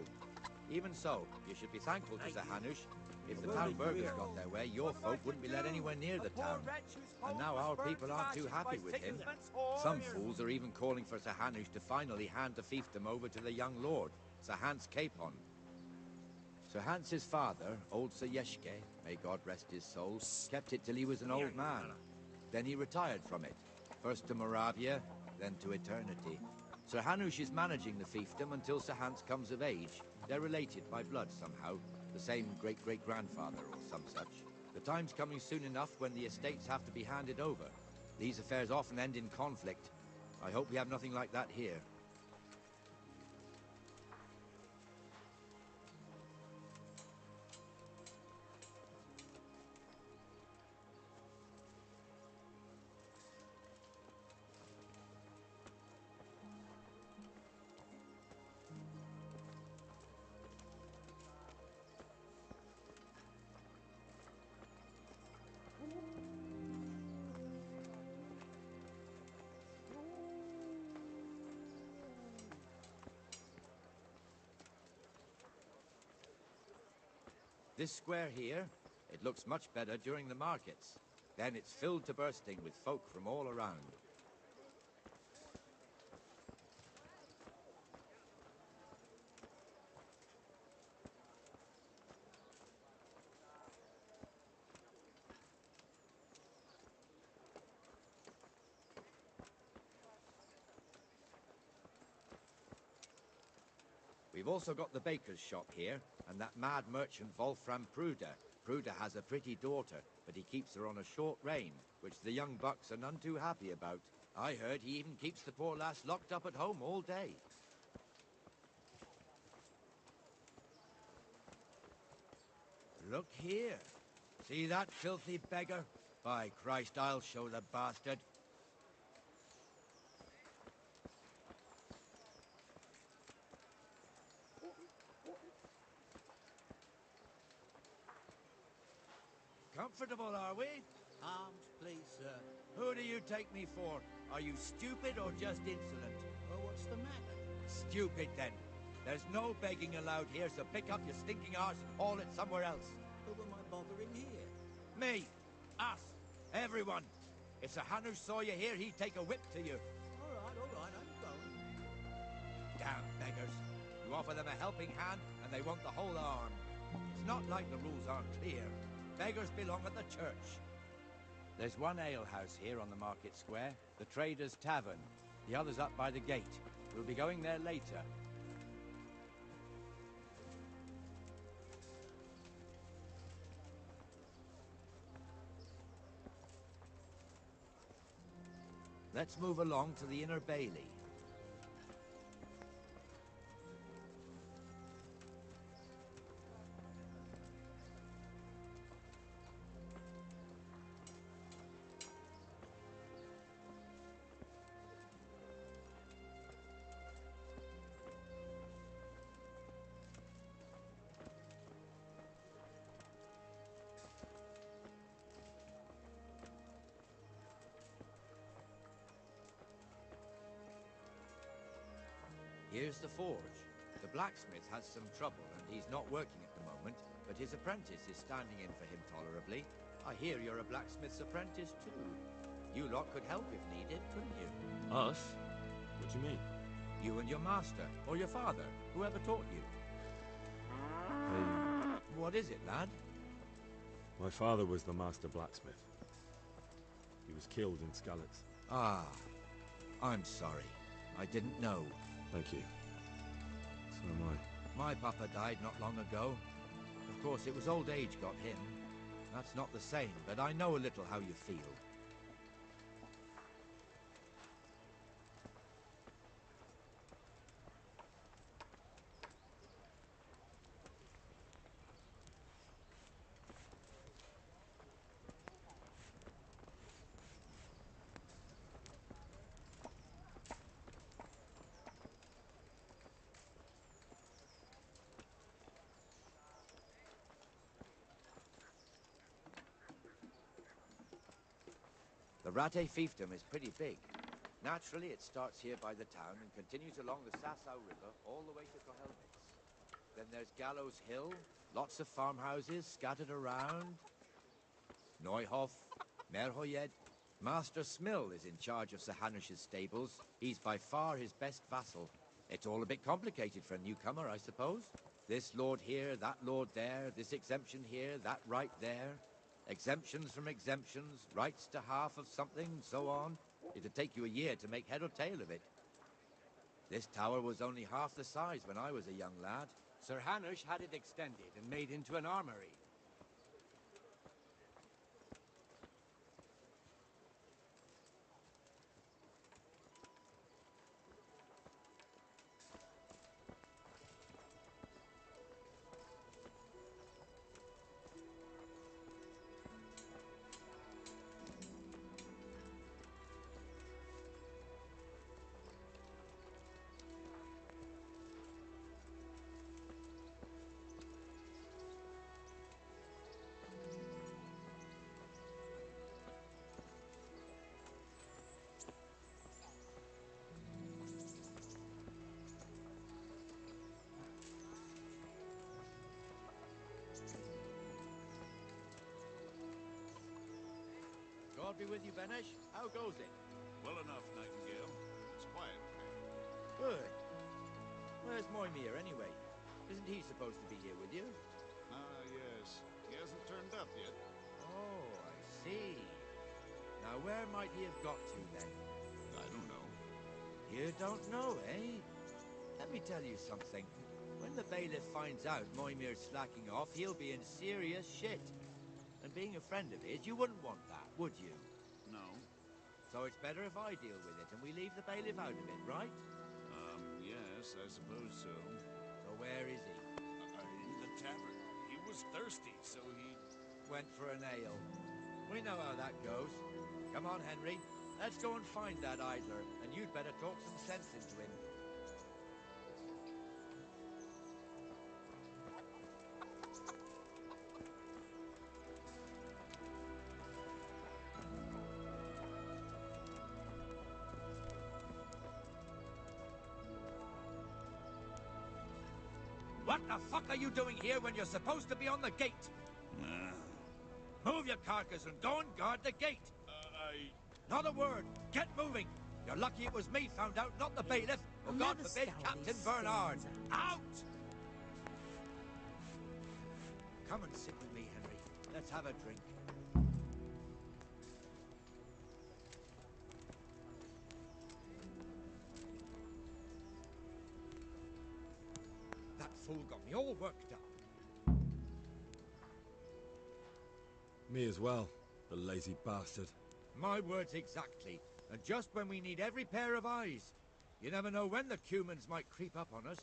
Even so, you should be thankful to Zahanush. If the town burghers got their way, your folk wouldn't be let anywhere near the town. And now our people aren't too happy with him. Some fools are even calling for Zahanush to finally hand the fiefdom over to the young lord, Sir Hans Capon. Sir Hans's father, old Sir Yeshke, may God rest his soul, kept it till he was an old man. Then he retired from it, first to Moravia, then to eternity. Sir Hanush is managing the fiefdom until Sir Hans comes of age. They're related by blood somehow, the same great-great-grandfather or some such. The time's coming soon enough when the estates have to be handed over. These affairs often end in conflict. I hope we have nothing like that here. This square here, it looks much better during the markets. Then it's filled to bursting with folk from all around. We've also got the baker's shop here, and that mad merchant Wolfram Pruder. Pruder has a pretty daughter, but he keeps her on a short rein, which the young bucks are none too happy about. I heard he even keeps the poor lass locked up at home all day. Look here. See that filthy beggar? By Christ, I'll show the bastard. Comfortable, are we? Arms, please, sir. Who do you take me for? Are you stupid or just insolent? Well, what's the matter? Stupid, then. There's no begging allowed here, so pick up your stinking arse and haul it somewhere else. Who am I bothering here? Me. Us. Everyone. If Sir Hanush saw you here, he'd take a whip to you. All right, I'm going. Damn beggars. You offer them a helping hand, and they want the whole arm. It's not like the rules aren't clear. Beggars belong at the church. There's one alehouse here on the market square, the Trader's Tavern. The other's up by the gate. We'll be going there later. Let's move along to the Inner Bailey. Here's the forge. The blacksmith has some trouble and he's not working at the moment, but his apprentice is standing in for him tolerably. I hear you're a blacksmith's apprentice too. You lot could help if needed, couldn't you? Us? What do you mean? You and your master, or your father, whoever taught you. What is it, lad? My father was the master blacksmith. He was killed in Skalitz. Ah, I'm sorry. I didn't know. Thank you. So am I. My papa died not long ago. Of course, it was old age got him. That's not the same, but I know a little how you feel. The Rate fiefdom is pretty big. Naturally, it starts here by the town and continues along the Sasau River all the way to Kohelmitz. Then there's Gallows Hill, lots of farmhouses scattered around. Neuhof, Merhoyed. Master Smill is in charge of Sir Hanush's stables. He's by far his best vassal. It's all a bit complicated for a newcomer, I suppose. This lord here, that lord there, this exemption here, that right there. Exemptions from exemptions, rights to half of something, so on. It'd take you a year to make head or tail of it. This tower was only half the size when I was a young lad. Sir Hanush had it extended and made into an armory. God be with you, Benesh. How goes it? Well enough, Nightingale. It's quiet. Good. Where's Moimir, anyway? Isn't he supposed to be here with you? Ah, yes. He hasn't turned up yet. Oh, I see. Now, where might he have got to, then? I don't know. You don't know, eh? Let me tell you something. When the bailiff finds out Moimir's slacking off, he'll be in serious shit. And being a friend of his, you wouldn't want that, would you? No. So it's better if I deal with it and we leave the bailiff out of it, right? Yes, I suppose so. So where is he? In the tavern. He was thirsty, so he... Went for an ale. We know how that goes. Come on, Henry. Let's go and find that idler, and you'd better talk some sense into him. What the fuck are you doing here when you're supposed to be on the gate? Move your carcass and go and guard the gate. Not a word. Get moving. You're lucky it was me found out, not the bailiff, or God forbid, Captain Bernard. Out! Come and sit with me, Henry. Let's have a drink. That fool got me all worked up. Me as well, the lazy bastard. My words exactly. And just when we need every pair of eyes. You never know when the Cumans might creep up on us.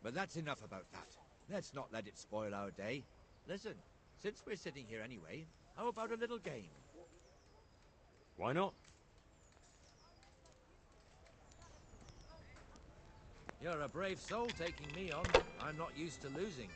But that's enough about that. Let's not let it spoil our day. Listen, since we're sitting here anyway, how about a little game? Why not? You're a brave soul taking me on. I'm not used to losing.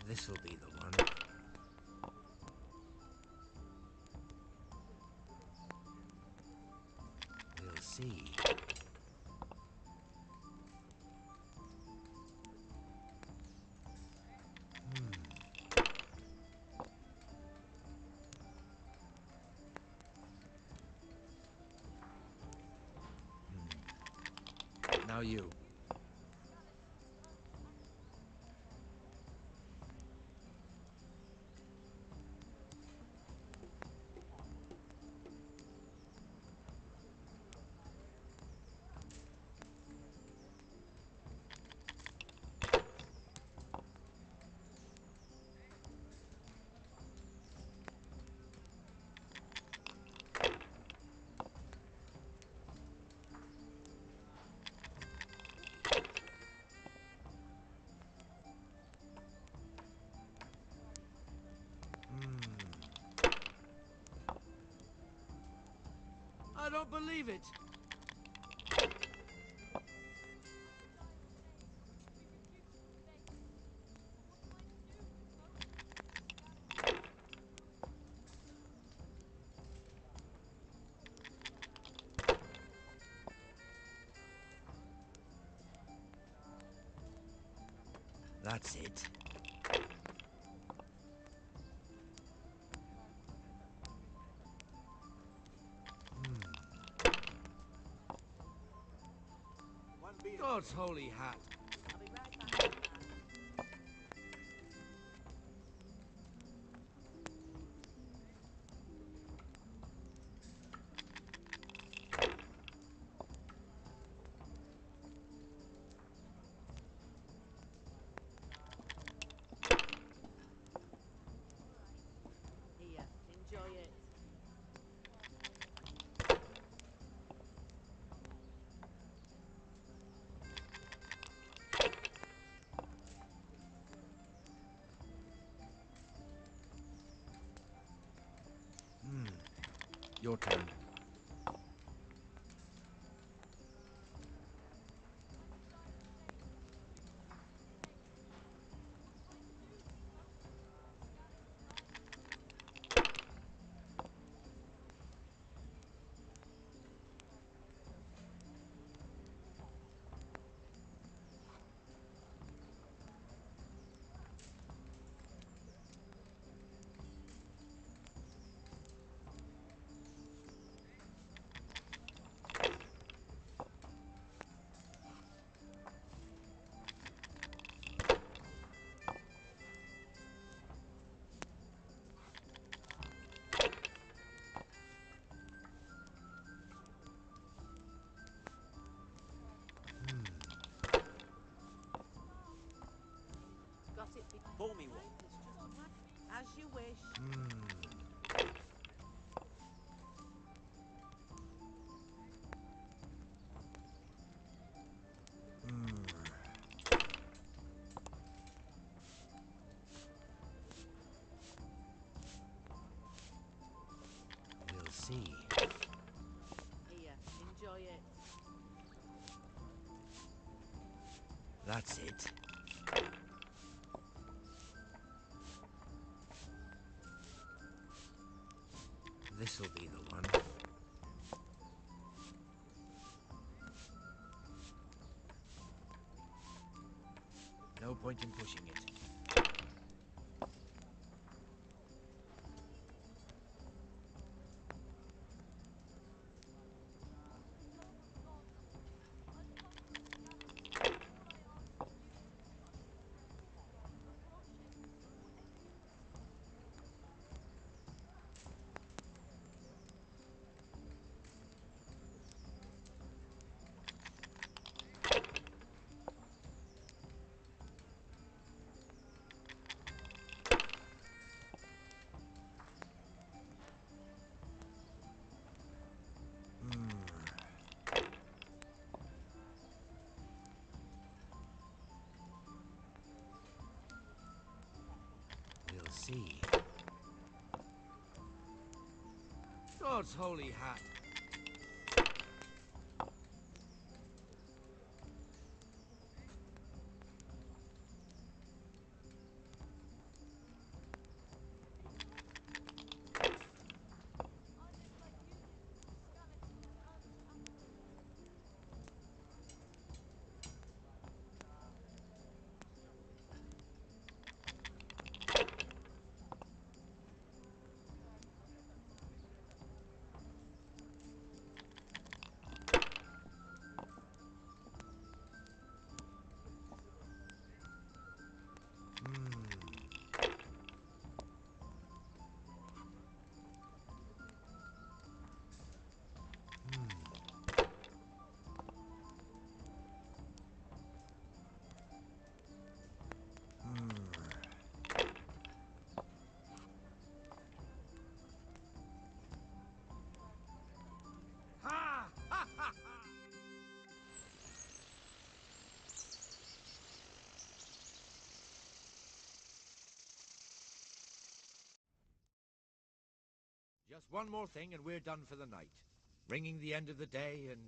This'll be the one. you? I don't believe it. That's it. God's holy hat. I'll be right back, lad. Here, enjoy it. Your turn. Got it before me one. As you wish. We'll see. Here, enjoy it. That's it. This'll be the one. No point in pushing it. We'll see. God's holy hat. Just one more thing and we're done for the night. Ringing the end of the day and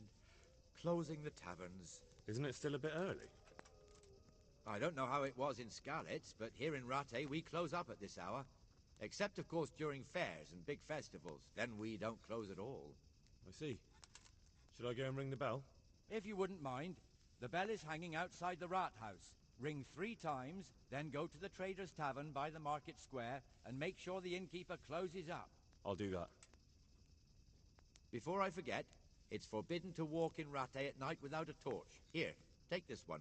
closing the taverns. Isn't it still a bit early? I don't know how it was in Skalitz, but here in Rattay we close up at this hour. Except, of course, during fairs and big festivals. Then we don't close at all. I see. Should I go and ring the bell? If you wouldn't mind, the bell is hanging outside the rat house. Ring 3 times, then go to the Trader's Tavern by the market square and make sure the innkeeper closes up. I'll do that. Before I forget, it's forbidden to walk in Rattay at night without a torch. Here, take this one.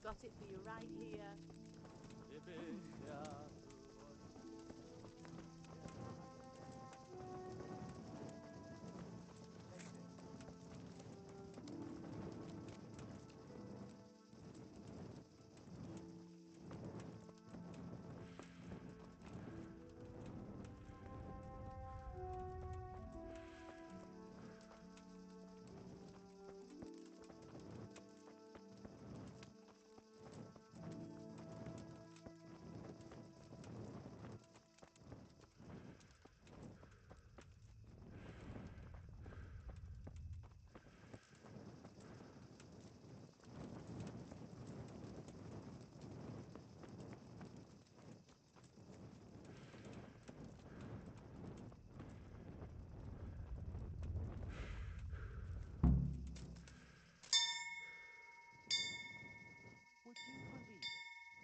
Got it for you right here. Would you believe it?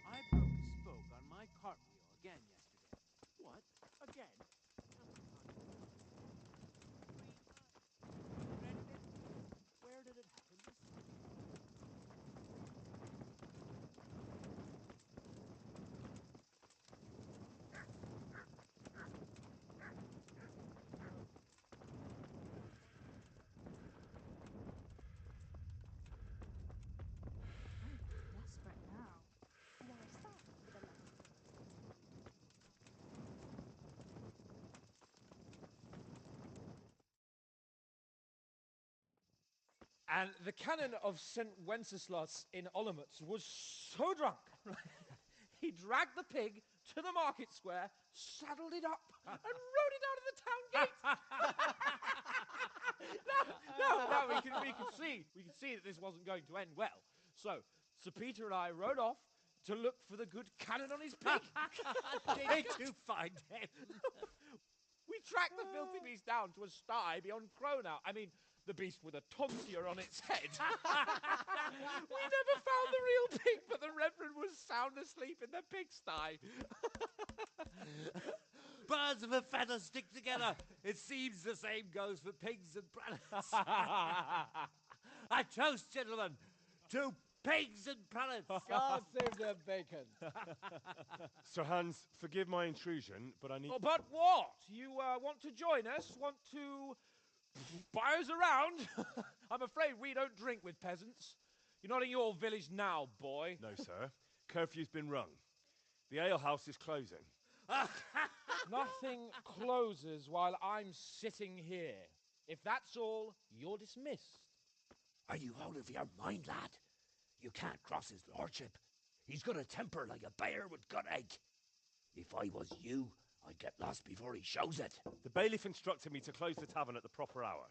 I broke a spoke on my cartwheel again yesterday. What? Again? Where did it happen this time? Desperate now. Well, I started with a lemon. And the canon of St. Wenceslas in Olomouc was so drunk, he dragged the pig to the market square, saddled it up, and rode it out of the town gate. No, we could see that this wasn't going to end well. So, Sir Peter and I rode off to look for the good canon on his pig. Did you find him? We tracked the filthy beast down to a sty beyond Cronau. I mean, the beast with a tonsure on its head. We never found the real pig, but the Reverend was sound asleep in the pigsty. Birds of a feather stick together. It seems the same goes for pigs and prelates. I toast, gentlemen, to pigs and prelates. God save their bacon. Sir Hans, forgive my intrusion, but I need... Oh, but what? You want to join us? Want to buy us around? I'm afraid we don't drink with peasants. You're not in your village now, boy. No, sir. Curfew's been rung. The alehouse is closing. Nothing closes while I'm sitting here. If that's all, you're dismissed. Are you out of your mind, lad? You can't cross his lordship. He's got a temper like a bear with gut ache. If I was you, I'd get lost before he shows it. The bailiff instructed me to close the tavern at the proper hour.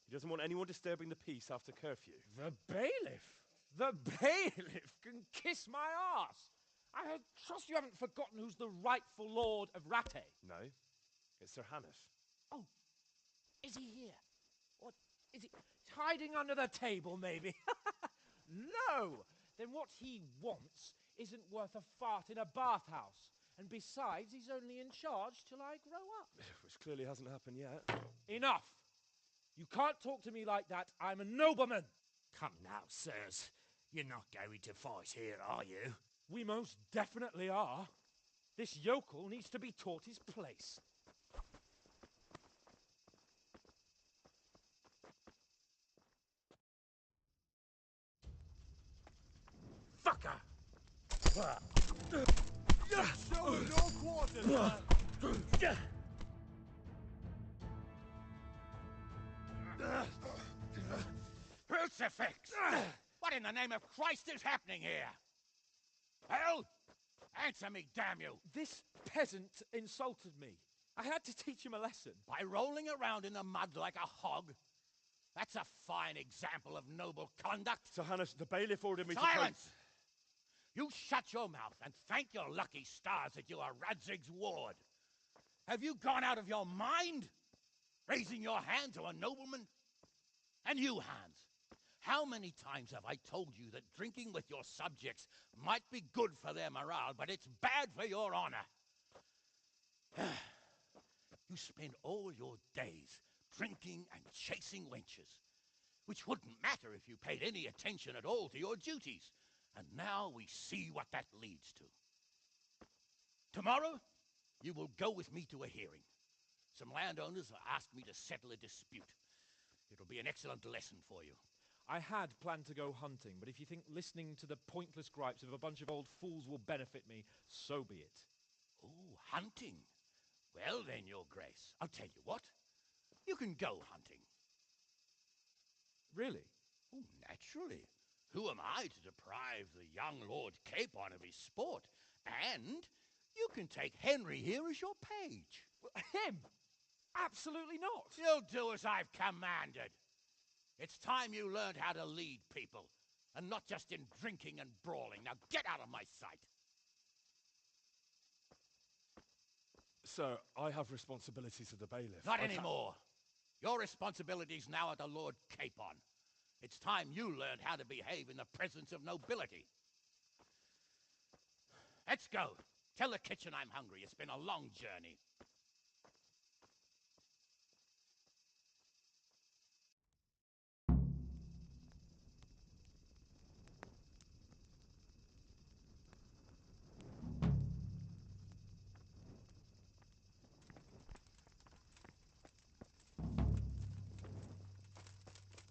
He doesn't want anyone disturbing the peace after curfew. The bailiff? The bailiff can kiss my arse. I trust you haven't forgotten who's the rightful lord of Rattay. No, it's Sir Hannes. Oh, is he here? What, is he hiding under the table, maybe? No! Then what he wants isn't worth a fart in a bathhouse. And besides, he's only in charge till I grow up. Which clearly hasn't happened yet. Enough! You can't talk to me like that. I'm a nobleman. Come now, sirs. You're not going to fight here, are you? We most definitely are. This yokel needs to be taught his place. Fucker! Show no quarters, Crucifix! What in the name of Christ is happening here? Hell? Answer me, damn you! This peasant insulted me. I had to teach him a lesson. By rolling around in the mud like a hog? That's a fine example of noble conduct. Sir Hanush, the bailiff ordered me to... Silence! You shut your mouth and thank your lucky stars that you are Radzig's ward. Have you gone out of your mind? Raising your hand to a nobleman? And you, Hans, how many times have I told you that drinking with your subjects might be good for their morale, but it's bad for your honor? You spend all your days drinking and chasing wenches, which wouldn't matter if you paid any attention at all to your duties. And now we see what that leads to. Tomorrow, you will go with me to a hearing. Some landowners have asked me to settle a dispute. It'll be an excellent lesson for you. I had planned to go hunting, but if you think listening to the pointless gripes of a bunch of old fools will benefit me, so be it. Oh, hunting. Well then, Your Grace, I'll tell you what. You can go hunting. Really? Oh, naturally. Who am I to deprive the young Lord Capon of his sport? And you can take Henry here as your page. Him? Absolutely not. You'll do as I've commanded. It's time you learned how to lead people, and not just in drinking and brawling. Now get out of my sight. Sir, I have responsibilities of the bailiff. Not anymore. Your responsibilities now are the Lord Capon. It's time you learned how to behave in the presence of nobility. Let's go. Tell the kitchen I'm hungry. It's been a long journey.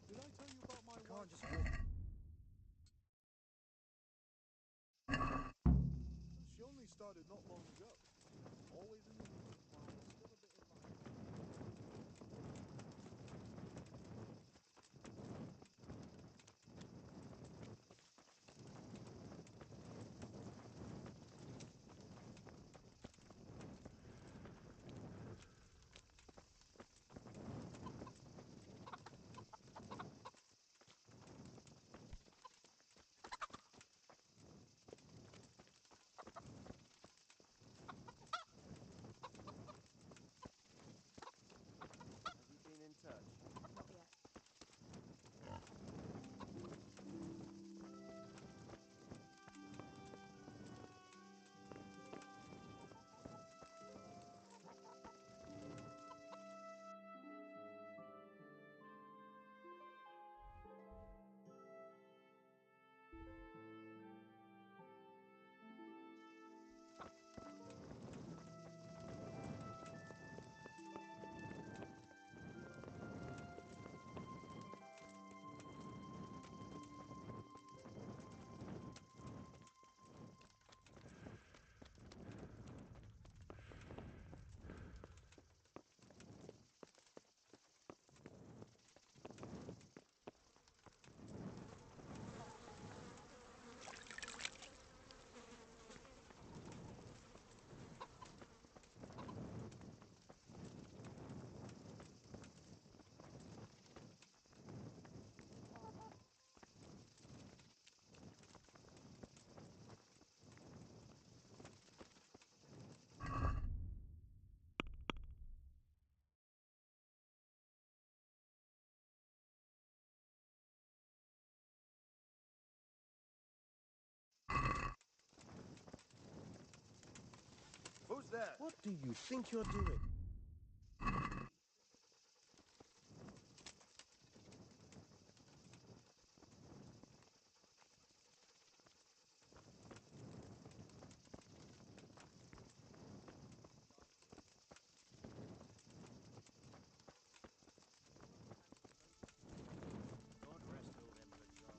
Did I tell you about my wife? Can't just walk. She only started not long ago. Always in the mood. Still a bit in my... Have you been in touch? Not yet. Who's there? What do you think you're doing? Don't rest till them patrol.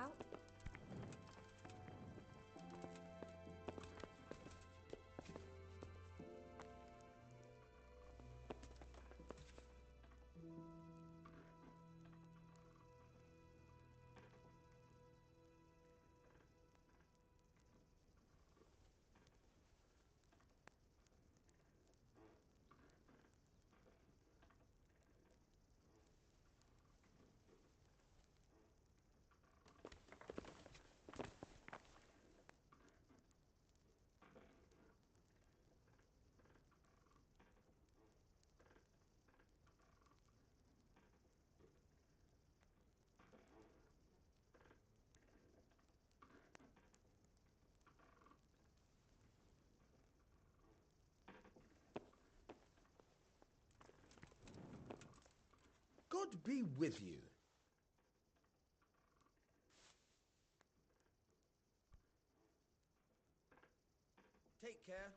out. God be with you. Take care.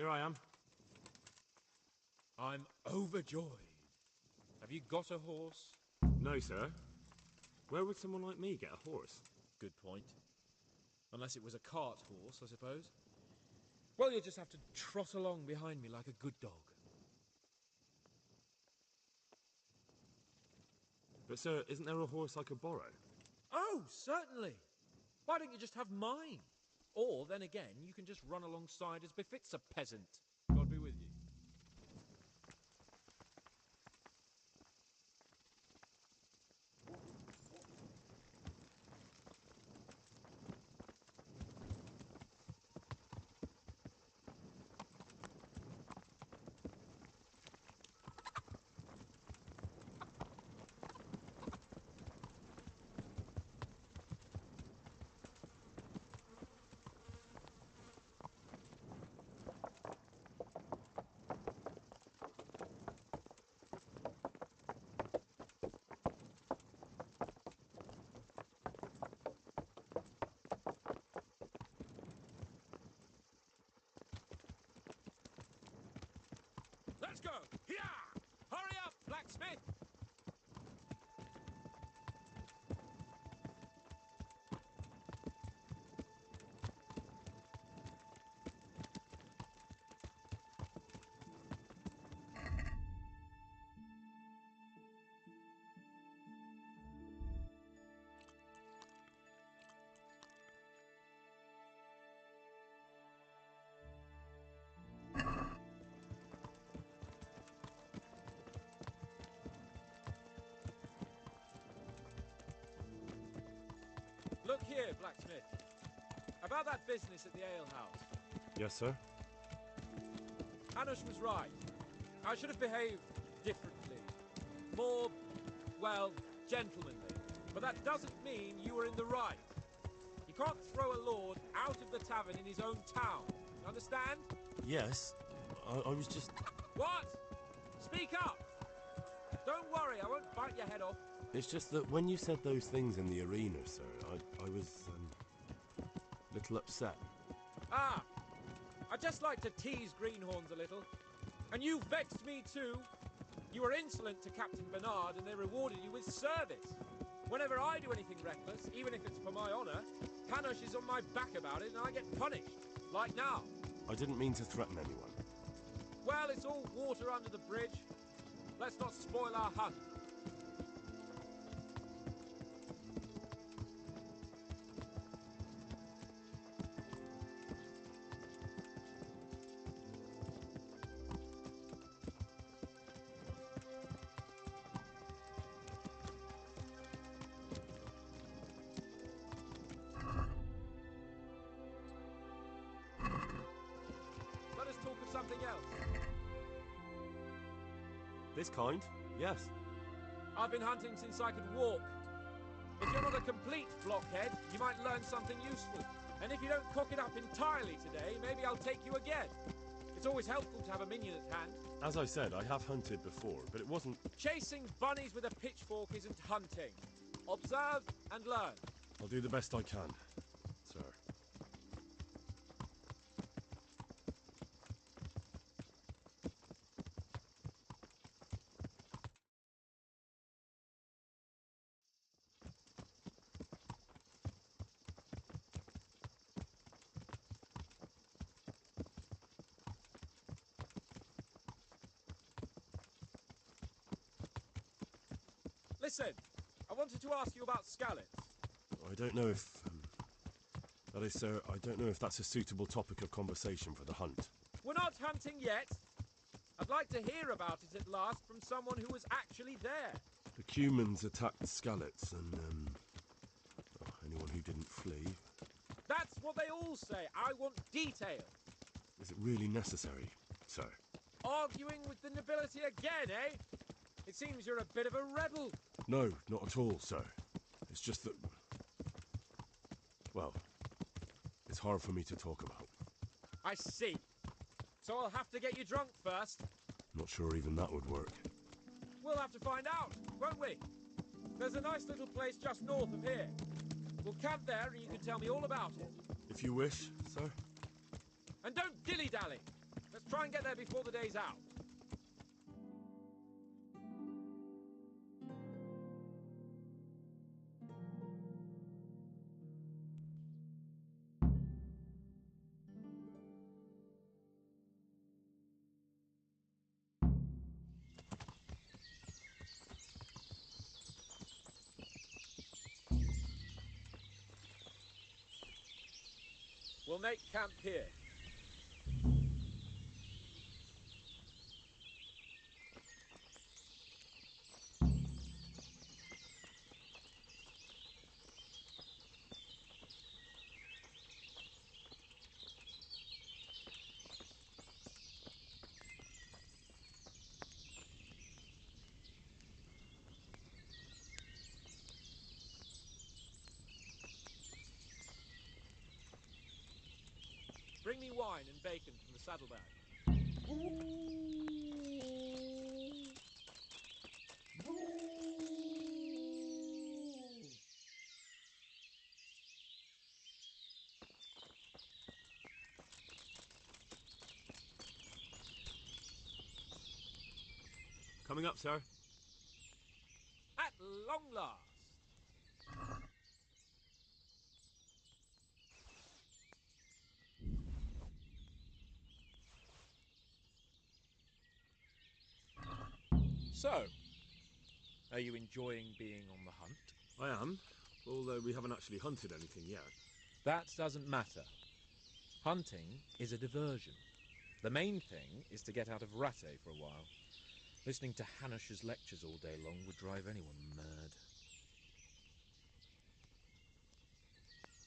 Here I am. I'm overjoyed. Have you got a horse? No, sir. Where would someone like me get a horse? Good point. Unless it was a cart horse, I suppose. Well, you just have to trot along behind me like a good dog. But, sir, isn't there a horse I could borrow? Oh, certainly. Why don't you just have mine? Or, then again, you can just run alongside as befits a peasant. God be with you. Let's go! Here! Hurry up, blacksmith! Look here, blacksmith. About that business at the alehouse. Yes, sir? Hanush was right. I should have behaved differently. More, well, gentlemanly. But that doesn't mean you were in the right. You can't throw a lord out of the tavern in his own town. You understand? Yes. I was just... What? Speak up! Don't worry, I won't bite your head off. It's just that when you said those things in the arena, sir, I was, a little upset. Ah! I just like to tease greenhorns a little. And you vexed me too. You were insolent to Captain Bernard and they rewarded you with service. Whenever I do anything reckless, even if it's for my honor, Hanush is on my back about it and I get punished. Like now. I didn't mean to threaten anyone. Well, it's all water under the bridge. Let's not spoil our hunt. Let us talk of something else. This kind? Yes. I've been hunting since I could walk. If you're not a complete blockhead, you might learn something useful. And if you don't cock it up entirely today, maybe I'll take you again. It's always helpful to have a minion at hand. As I said, I have hunted before, but it wasn't... Chasing bunnies with a pitchfork isn't hunting. Observe and learn. I'll do the best I can, sir. Listen, I wanted to ask you about scallops. I don't know if... that is, sir, I don't know if that's a suitable topic of conversation for the hunt. We're not hunting yet. I'd like to hear about it at last from someone who was actually there. The Cumans attacked Skallets and, anyone who didn't flee. That's what they all say. I want details. Is it really necessary, sir? Arguing with the nobility again, eh? It seems you're a bit of a rebel. No, not at all, sir. It's just that... well, it's hard for me to talk about. I see. So I'll have to get you drunk first. Not sure even that would work. We'll have to find out, won't we? There's a nice little place just north of here. We'll camp there and you can tell me all about it. If you wish, sir. And don't dilly-dally. Let's try and get there before the day's out. We'll make camp here. Bring me wine and bacon from the saddlebag. Coming up, sir. At long last. So, are you enjoying being on the hunt? I am, although we haven't actually hunted anything yet. That doesn't matter. Hunting is a diversion. The main thing is to get out of Rattay for a while. Listening to Hanush's lectures all day long would drive anyone mad.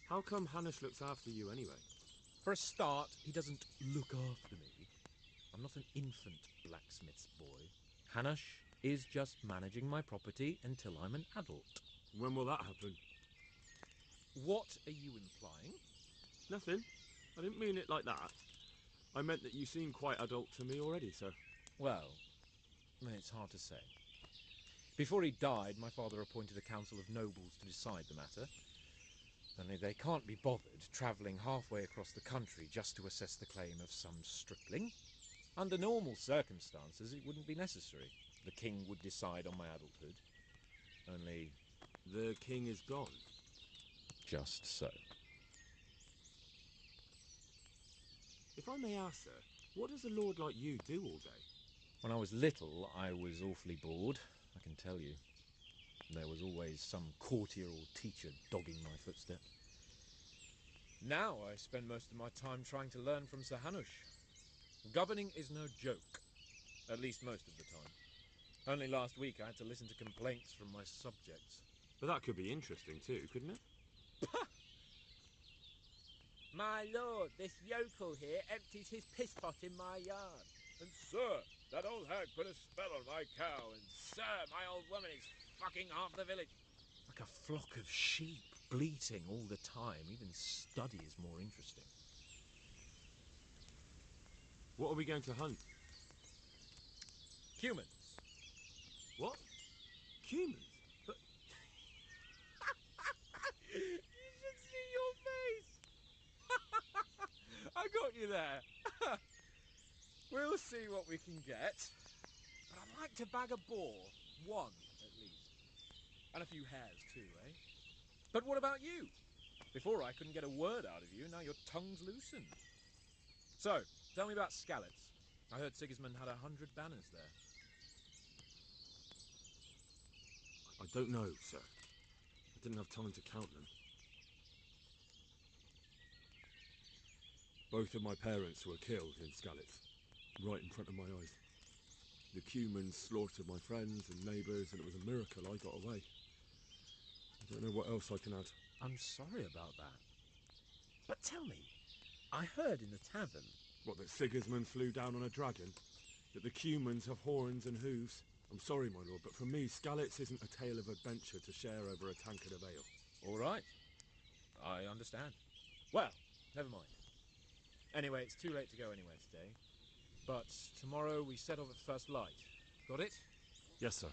How come Hanush looks after you anyway? For a start, he doesn't look after me. I'm not an infant blacksmith's boy. Hanush is just managing my property until I'm an adult. When will that happen? What are you implying? Nothing. I didn't mean it like that. I meant that you seem quite adult to me already, sir. Well, it's hard to say. Before he died, my father appointed a council of nobles to decide the matter. Only they can't be bothered travelling halfway across the country just to assess the claim of some stripling. Under normal circumstances, it wouldn't be necessary. The king would decide on my adulthood. Only... The king is gone. Just so. If I may ask, sir, what does a lord like you do all day? When I was little, I was awfully bored, I can tell you. There was always some courtier or teacher dogging my footsteps. Now I spend most of my time trying to learn from Sir Hanush. Governing is no joke, at least most of the time. Only last week I had to listen to complaints from my subjects. But that could be interesting too, couldn't it? My lord, this yokel here empties his piss pot in my yard. And sir, that old hag put a spell on my cow, and sir, my old woman is fucking half the village. Like a flock of sheep, bleating all the time. Even study is more interesting. What are we going to hunt? Humans. What? Humans? But... You should see your face! I got you there. We'll see what we can get. But I'd like to bag a boar. One, at least. And a few hares, too, eh? But what about you? Before I couldn't get a word out of you, now your tongue's loosened. So, tell me about Skalitz. I heard Sigismund had 100 banners there. I don't know, sir. I didn't have time to count them. Both of my parents were killed in Skalitz, right in front of my eyes. The Cumans slaughtered my friends and neighbours, and it was a miracle I got away. I don't know what else I can add. I'm sorry about that. But tell me, I heard in the tavern... What, that Sigismund flew down on a dragon? That the Cumans have horns and hooves? I'm sorry, my lord, but for me, Skalitz isn't a tale of adventure to share over a tankard of ale. All right. I understand. Well, never mind. Anyway, it's too late to go anywhere today. But tomorrow we set off at first light. Got it? Yes, sir.